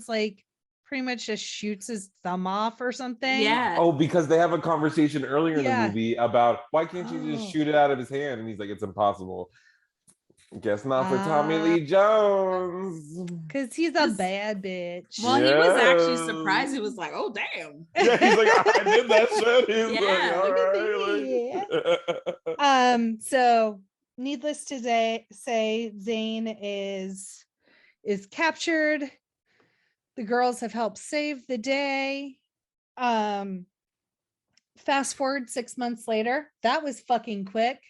A: like pretty much just shoots his thumb off or something.
B: Yeah.
C: Oh, because they have a conversation earlier in the
A: Yeah.
C: movie about why can't you just shoot it out of his hand? And he's like, it's impossible. Guess not for Tommy Lee Jones.
A: Because he's a bad bitch.
B: Well, he was actually surprised. He was like, oh, damn.
C: Yeah, he's like, I did that shit. He's
B: Yeah,
C: like, all right.
A: So needless to say, Zane is captured. The girls have helped save the day. Fast forward 6 months later. That was fucking quick.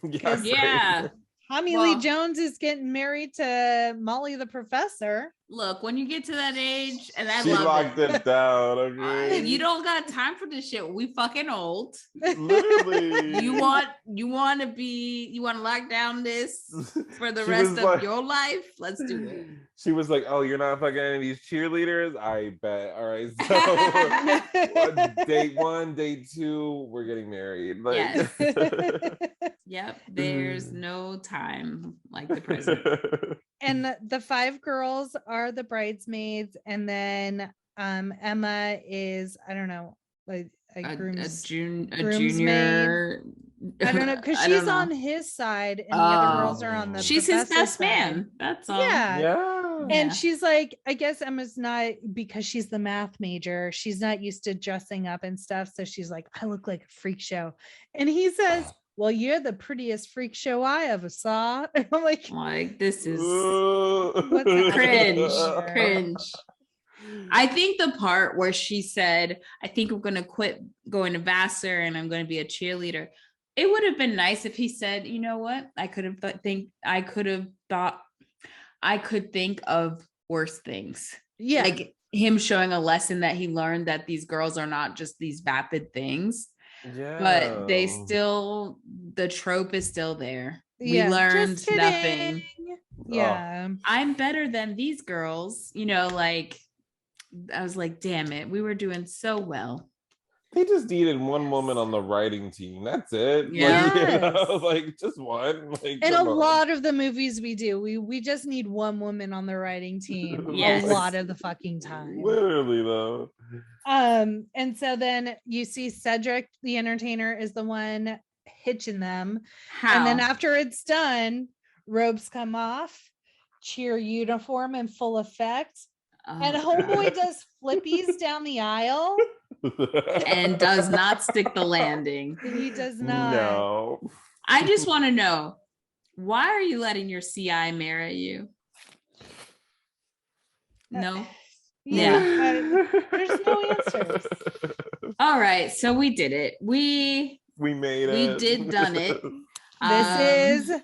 B: Yeah.
A: Tommy Lee Jones is getting married to Molly the Professor.
B: Look, when you get to that age, and I
C: She
B: love
C: locked it down. Okay.
B: you don't got time for this shit. We fucking old.
C: Literally.
B: You want to lock down this for the rest of your life? Let's do it.
C: She was like, oh, you're not fucking any of these cheerleaders? I bet. All right. So date 1, date 2, we're getting married. Like,
B: yes. Yep. There's no time like the present.
A: And the 5 girls are the bridesmaids, and then Emma is, I don't know, like a junior. I don't know, because she's on his side and the other girls are on the
B: she's his best
A: side.
B: Man. That's all.
C: Yeah.
A: And she's like, I guess Emma's not, because she's the math major, she's not used to dressing up and stuff. So she's like, I look like a freak show. And he says, well, you're the prettiest freak show I ever saw. And I'm like,
B: this is
A: what's
B: cringe. I think the part where she said, I think I'm going to quit going to Vassar and I'm going to be a cheerleader. It would have been nice if he said, you know what? I could think of worse things.
A: Yeah.
B: Like him showing a lesson that he learned that these girls are not just these vapid things.
C: Yeah.
B: But the trope is still there.
A: Yeah,
B: we learned nothing.
A: Yeah.
B: I'm better than these girls. I was like, damn it. We were doing so well.
C: They just needed one woman on the writing team. That's it.
A: Yeah.
C: Just one.
A: In a lot of the movies we do, we just need one woman on the writing team a lot of the fucking time.
C: Literally though.
A: And so then you see Cedric the Entertainer is the one hitching them.
B: How?
A: And then after it's done, robes come off, cheer uniform in full effect. And homeboy does flippies down the aisle.
B: And does not stick the landing.
A: He does not.
C: No.
B: I just want to know, why are you letting your CI marry you? No.
A: There's no answers.
B: All right, so we did it. We
C: made it.
B: We did done it.
A: This is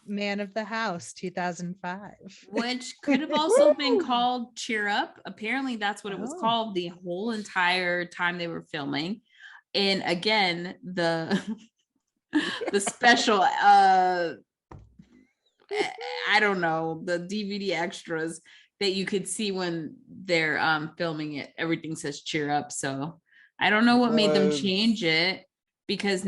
A: Man of the House 2005,
B: which could have also been called Cheer Up. Apparently that's what it was called the whole entire time they were filming. And again, the special I don't know, the DVD extras that you could see when they're filming it, everything says Cheer Up. So I don't know what made them change it, because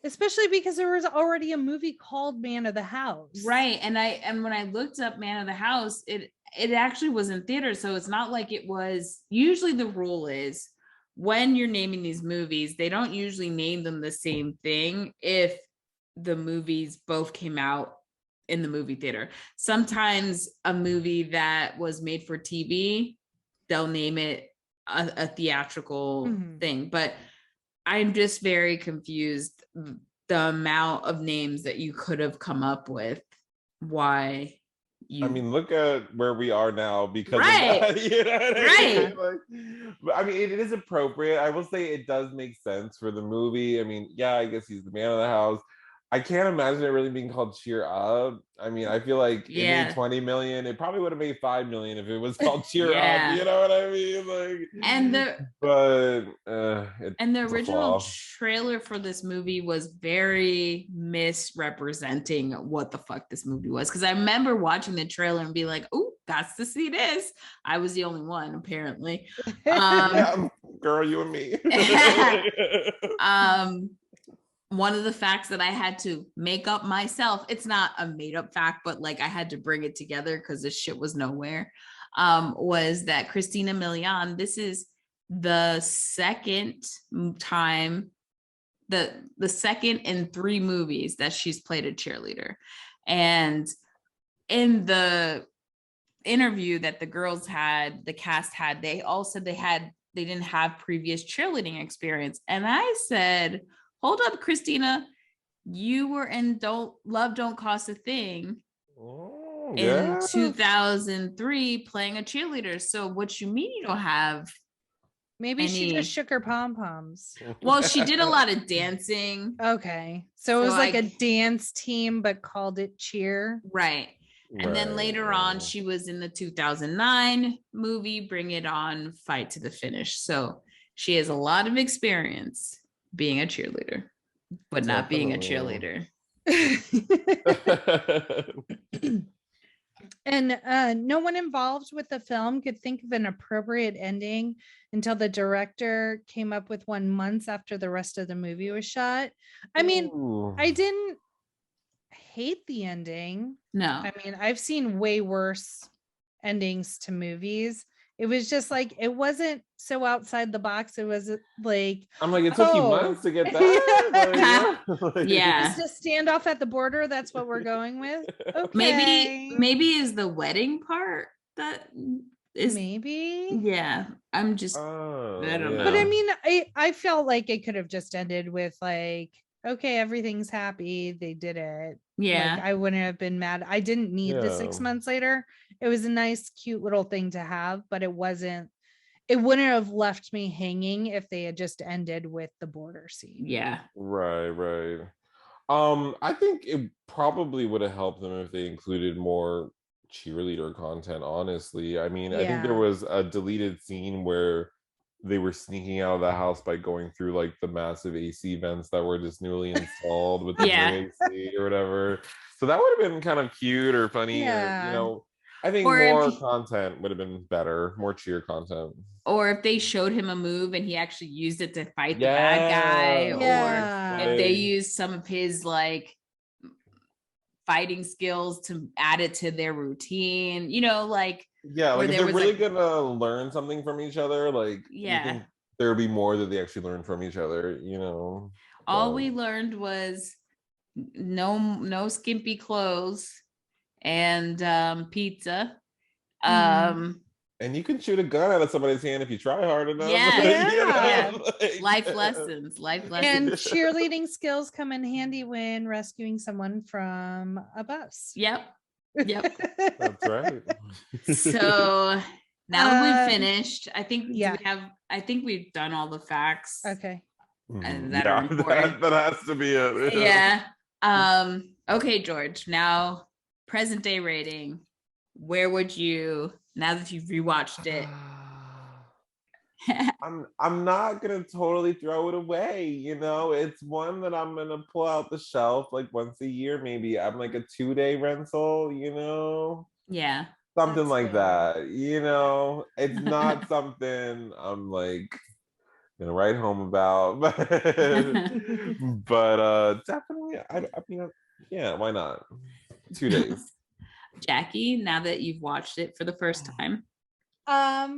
A: especially because there was already a movie called Man of the House.
B: Right. And when I looked up Man of the House, it actually was in theaters. So it's not like it was. Usually the rule is when you're naming these movies, they don't usually name them the same thing if the movies both came out in the movie theater. Sometimes a movie that was made for TV, they'll name it a theatrical thing. But I'm just very confused the amount of names that you could have come up with. Why you?
C: I mean, look at where we are now because of
B: Right.
C: that, you know what
B: Right.
C: I mean? But I mean, it is appropriate. I will say it does make sense for the movie. I mean, yeah, I guess he's the man of the house. I can't imagine it really being called Cheer Up. I mean, I feel like it made 20 million. It probably would have made 5 million if it was called Cheer Up. You know what I mean? Like,
B: and the original trailer for this movie was very misrepresenting what the fuck this movie was. Because I remember watching the trailer and be like, "Oh, got to see this. I was the only one, apparently.
C: Yeah, girl, you and me.
B: One of the facts that I had to make up myself, it's not a made up fact, but like I had to bring it together because this shit was nowhere, was that Christina Milian, this is the second time, the second in 3 movies that she's played a cheerleader. And in the interview that the girls had, the cast had, they all said they didn't have previous cheerleading experience. And I said, hold up, Christina, you were in Love Don't Cost a Thing in 2003 playing a cheerleader. So what you mean you don't have
A: Maybe she just shook her pom-poms.
B: Well, she did a lot of dancing.
A: Okay. So it was like a dance team, but called it cheer.
B: Right. And then later on, she was in the 2009 movie, Bring It On, Fight to the Finish. So she has a lot of experience being a cheerleader, but not being a cheerleader.
A: And no one involved with the film could think of an appropriate ending until the director came up with one months after the rest of the movie was shot. I mean, I didn't hate the ending.
B: No.
A: I mean, I've seen way worse endings to movies. It was just like, it wasn't so outside the box. It was like,
C: I'm like, it took you months to get that.
B: Yeah.
A: Just a standoff at the border. That's what we're going with. Okay.
B: Maybe is the wedding part that is
A: maybe.
B: Yeah. I'm just, I don't know.
A: But I mean, I felt like it could have just ended with like, okay, everything's happy. They did it.
B: Yeah.
A: Like, I wouldn't have been mad. I didn't need the 6 months later. It was a nice, cute little thing to have, but it wouldn't have left me hanging if they had just ended with the border scene.
B: Yeah.
C: Right. I think it probably would have helped them if they included more cheerleader content, honestly. I mean, I think there was a deleted scene where they were sneaking out of the house by going through like the massive AC vents that were just newly installed with the new AC or whatever. So that would have been kind of cute or funny, or, I think more content would have been better, more cheer content.
B: Or if they showed him a move and he actually used it to fight the bad guy, or if they used some of his like fighting skills to add it to their routine, like
C: like if they're really gonna learn something from each other, like there'd be more that they actually learn from each other,
B: All we learned was no skimpy clothes and pizza.
C: And you can shoot a gun out of somebody's hand if you try hard enough.
B: Life lessons.
A: And cheerleading skills come in handy when rescuing someone from a bus.
B: Yep.
C: That's right.
B: So now that we've finished, I think we've done all the facts.
A: Okay.
B: That are important.
C: That has to be it.
B: Yeah. Okay, George. Now, present day rating. Where would you, now that you've rewatched it?
C: I'm not gonna totally throw it away. It's one that I'm gonna pull out the shelf like once a year, maybe. I'm like a 2-day rental.
B: Yeah.
C: Something like that. It's not something I'm like gonna write home about, but definitely. I mean, why not? 2 days.
B: Jackie, now that you've watched it for the first time,
A: I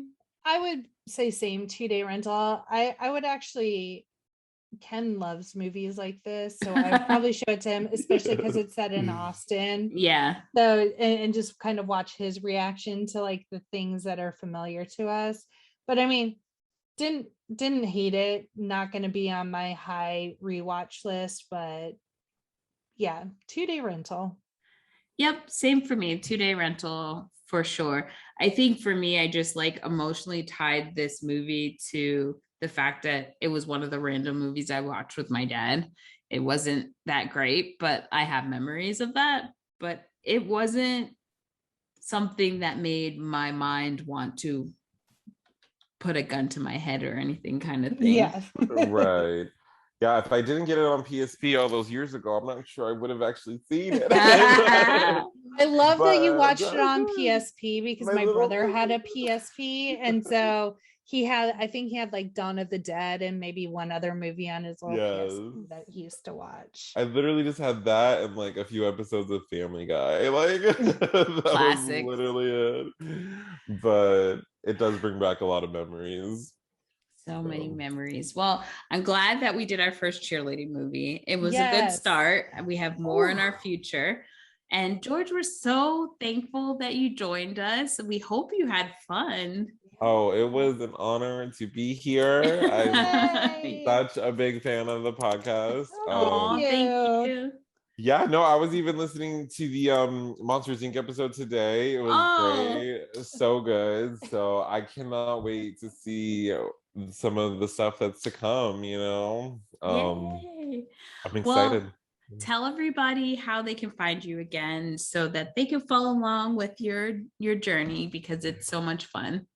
A: would say same 2-day rental. I would actually, Ken loves movies like this, so I would probably show it to him, especially because it's set in Austin.
B: Yeah.
A: So and just kind of watch his reaction to like the things that are familiar to us. But I mean, didn't hate it. Not going to be on my high rewatch list, but 2-day rental.
B: Yep, same for me. 2-day rental for sure. I think for me, I just like emotionally tied this movie to the fact that it was one of the random movies I watched with my dad. It wasn't that great, but I have memories of that. But it wasn't something that made my mind want to put a gun to my head or anything kind of thing.
A: Yeah.
C: Right. Yeah, if I didn't get it on PSP all those years ago, I'm not sure I would have actually seen it.
A: I love that you watched it on PSP because my brother had a PSP, and so I think he had like Dawn of the Dead and maybe one other movie on his little PSP that he used to watch.
C: I literally just had that and like a few episodes of Family Guy. Like that
B: Classic.
C: was literally it. But it does bring back a lot of memories.
B: So many memories. Well, I'm glad that we did our first cheerleading movie. It was a good start. We have more in our future. And George, we're so thankful that you joined us. We hope you had fun.
C: Oh, it was an honor to be here. I'm such a big fan of the podcast.
B: Thank you.
C: Yeah, no, I was even listening to the Monsters Inc. episode today. It was great. So good. So I cannot wait to see some of the stuff that's to come, you know.
B: Yay.
C: I'm excited.
B: Well, tell everybody how they can find you again so that they can follow along with your journey, because it's so much fun.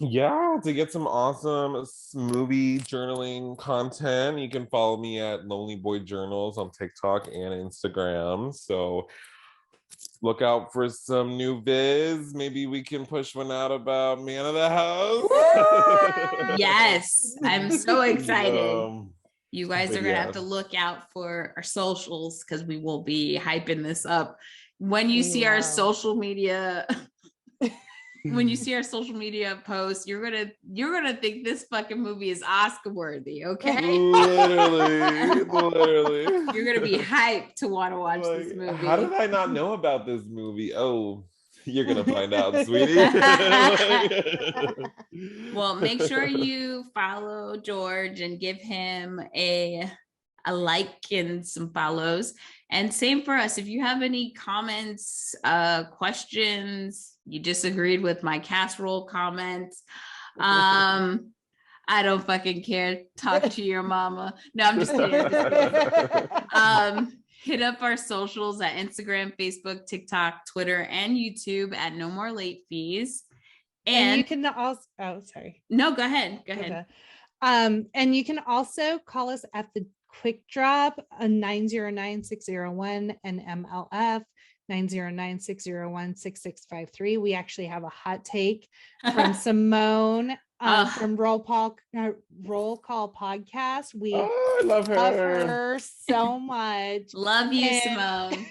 C: Yeah, to get some awesome movie journaling content, you can follow me at Lonely Boy Journals on TikTok and Instagram. So look out for some new viz. Maybe we can push one out about Man of the House.
B: Yes, I'm so excited. You guys are going to have to look out for our socials because we will be hyping this up. When you see our social media... When you see our social media posts, you're gonna think this fucking movie is Oscar worthy, okay?
C: Literally.
B: You're gonna be hyped to want to watch this movie.
C: How did I not know about this movie? Oh, you're gonna find out, sweetie.
B: Well, make sure you follow George and give him a like and some follows. And same for us. If you have any comments, questions, you disagreed with my casserole comments, I don't fucking care. Talk to your mama. No, I'm just kidding. Hit up our socials at Instagram, Facebook, TikTok, Twitter, and YouTube at No More Late Fees.
A: And you can also, sorry.
B: No, go ahead. Go ahead.
A: And you can also call us at the Quick Drop 909-601 and MLF 909-601-6653. We actually have a hot take from Simone from Roll Call Podcast. We
C: love her
A: so much.
B: Love you, Simone.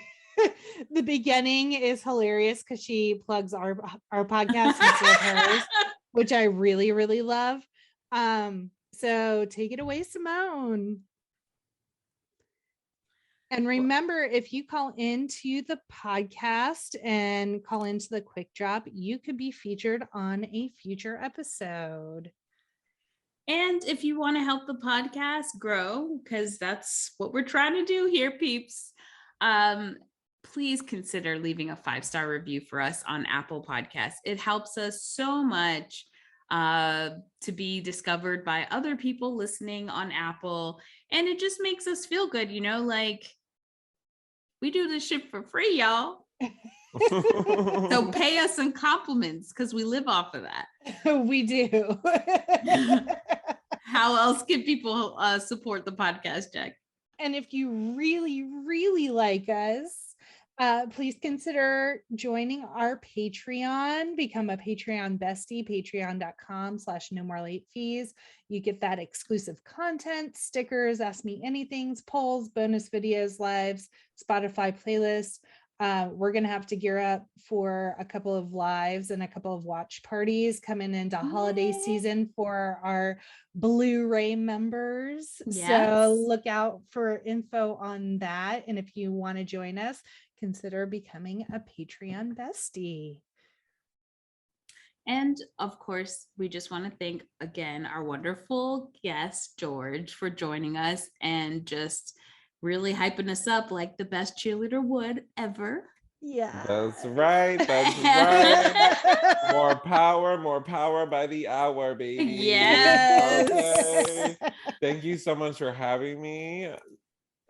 A: The beginning is hilarious because she plugs our podcast instead of hers, which I really, really love. So take it away, Simone. And remember, if you call into the podcast and call into the Quick Drop, you could be featured on a future episode.
B: And if you want to help the podcast grow, because that's what we're trying to do here, peeps, please consider leaving a 5-star review for us on Apple Podcasts. It helps us so much to be discovered by other people listening on Apple. And it just makes us feel good, you know, like we do this shit for free, y'all. So pay us some compliments because we live off of that.
A: We do.
B: How else can people support the podcast, Jack?
A: And if you really, really like us, please consider joining our Patreon. Become a Patreon bestie, patreon.com/nomorelateFees. You get that exclusive content, stickers, Ask Me Anythings, polls, bonus videos, lives, Spotify playlists. We're going to have to gear up for a couple of lives and a couple of watch parties coming into holiday season for our Blu-ray members. Yes. So look out for info on that. And if you want to join us, consider becoming a Patreon bestie.
B: And of course, we just want to thank again our wonderful guest, George, for joining us and just really hyping us up like the best cheerleader would ever.
A: Yeah.
C: That's right. That's right. More power by the hour, baby.
B: Yes.
C: Okay. Thank you so much for having me.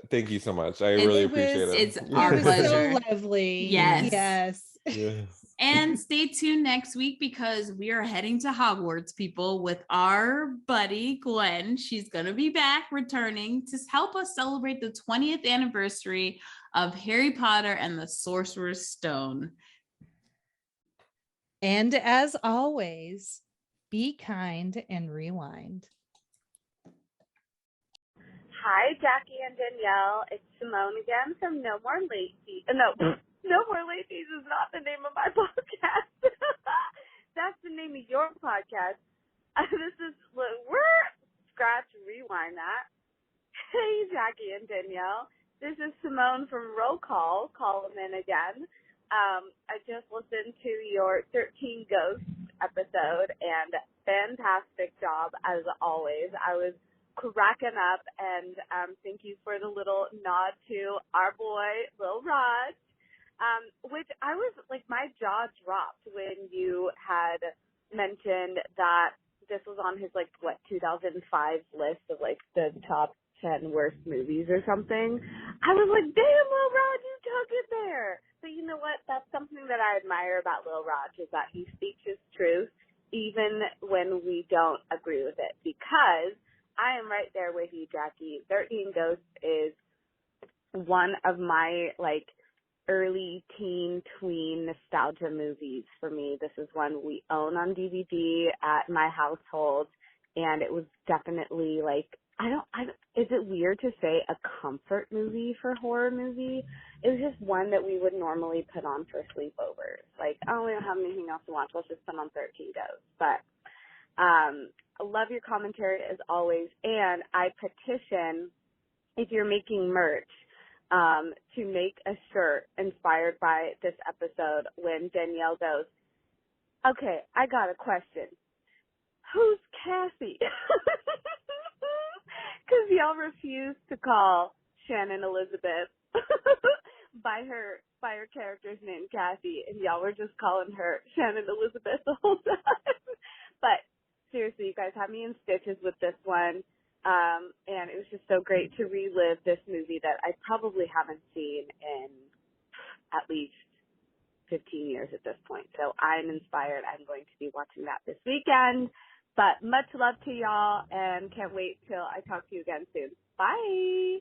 C: Thank you so much. I really appreciate it.
B: It's our pleasure.
A: So lovely.
B: Yes.
C: Yes.
B: And stay tuned next week because we are heading to Hogwarts, people, with our buddy Gwen. She's going to be back returning to help us celebrate the 20th anniversary of Harry Potter and the Sorcerer's Stone.
A: And as always, be kind and rewind.
D: Hi, Jackie and Danielle. It's Simone again from No More Late Fees. No More Late Fees is not the name of my podcast. That's the name of your podcast. Rewind that. Hey, Jackie and Danielle. This is Simone from Roll Call. Call them in again. I just listened to your 13 Ghosts episode, and fantastic job as always. I was cracking up, and thank you for the little nod to our boy, Lil Raj, which I was like, my jaw dropped when you had mentioned that this was on his 2005 list of the top 10 worst movies or something. I was like, damn, Lil Raj, you took it there. But you know what? That's something that I admire about Lil Raj, is that he speaks his truth even when we don't agree with it, because I am right there with you, Jackie. 13 Ghosts is one of my early teen tween nostalgia movies for me. This is one we own on DVD at my household, and it was definitely is it weird to say a comfort movie for horror movie? It was just one that we would normally put on for sleepovers. We don't have anything else to watch, let's just put on 13 Ghosts. But I love your commentary as always, and I petition, if you're making merch, to make a shirt inspired by this episode when Danielle goes, okay, I got a question. Who's Cassie? Because y'all refuse to call Shannon Elizabeth by her character's name, Cassie, and y'all were just calling her Shannon Elizabeth the whole time. But seriously, you guys had me in stitches with this one. And it was just so great to relive this movie that I probably haven't seen in at least 15 years at this point. So I'm inspired. I'm going to be watching that this weekend. But much love to y'all, and can't wait till I talk to you again soon. Bye.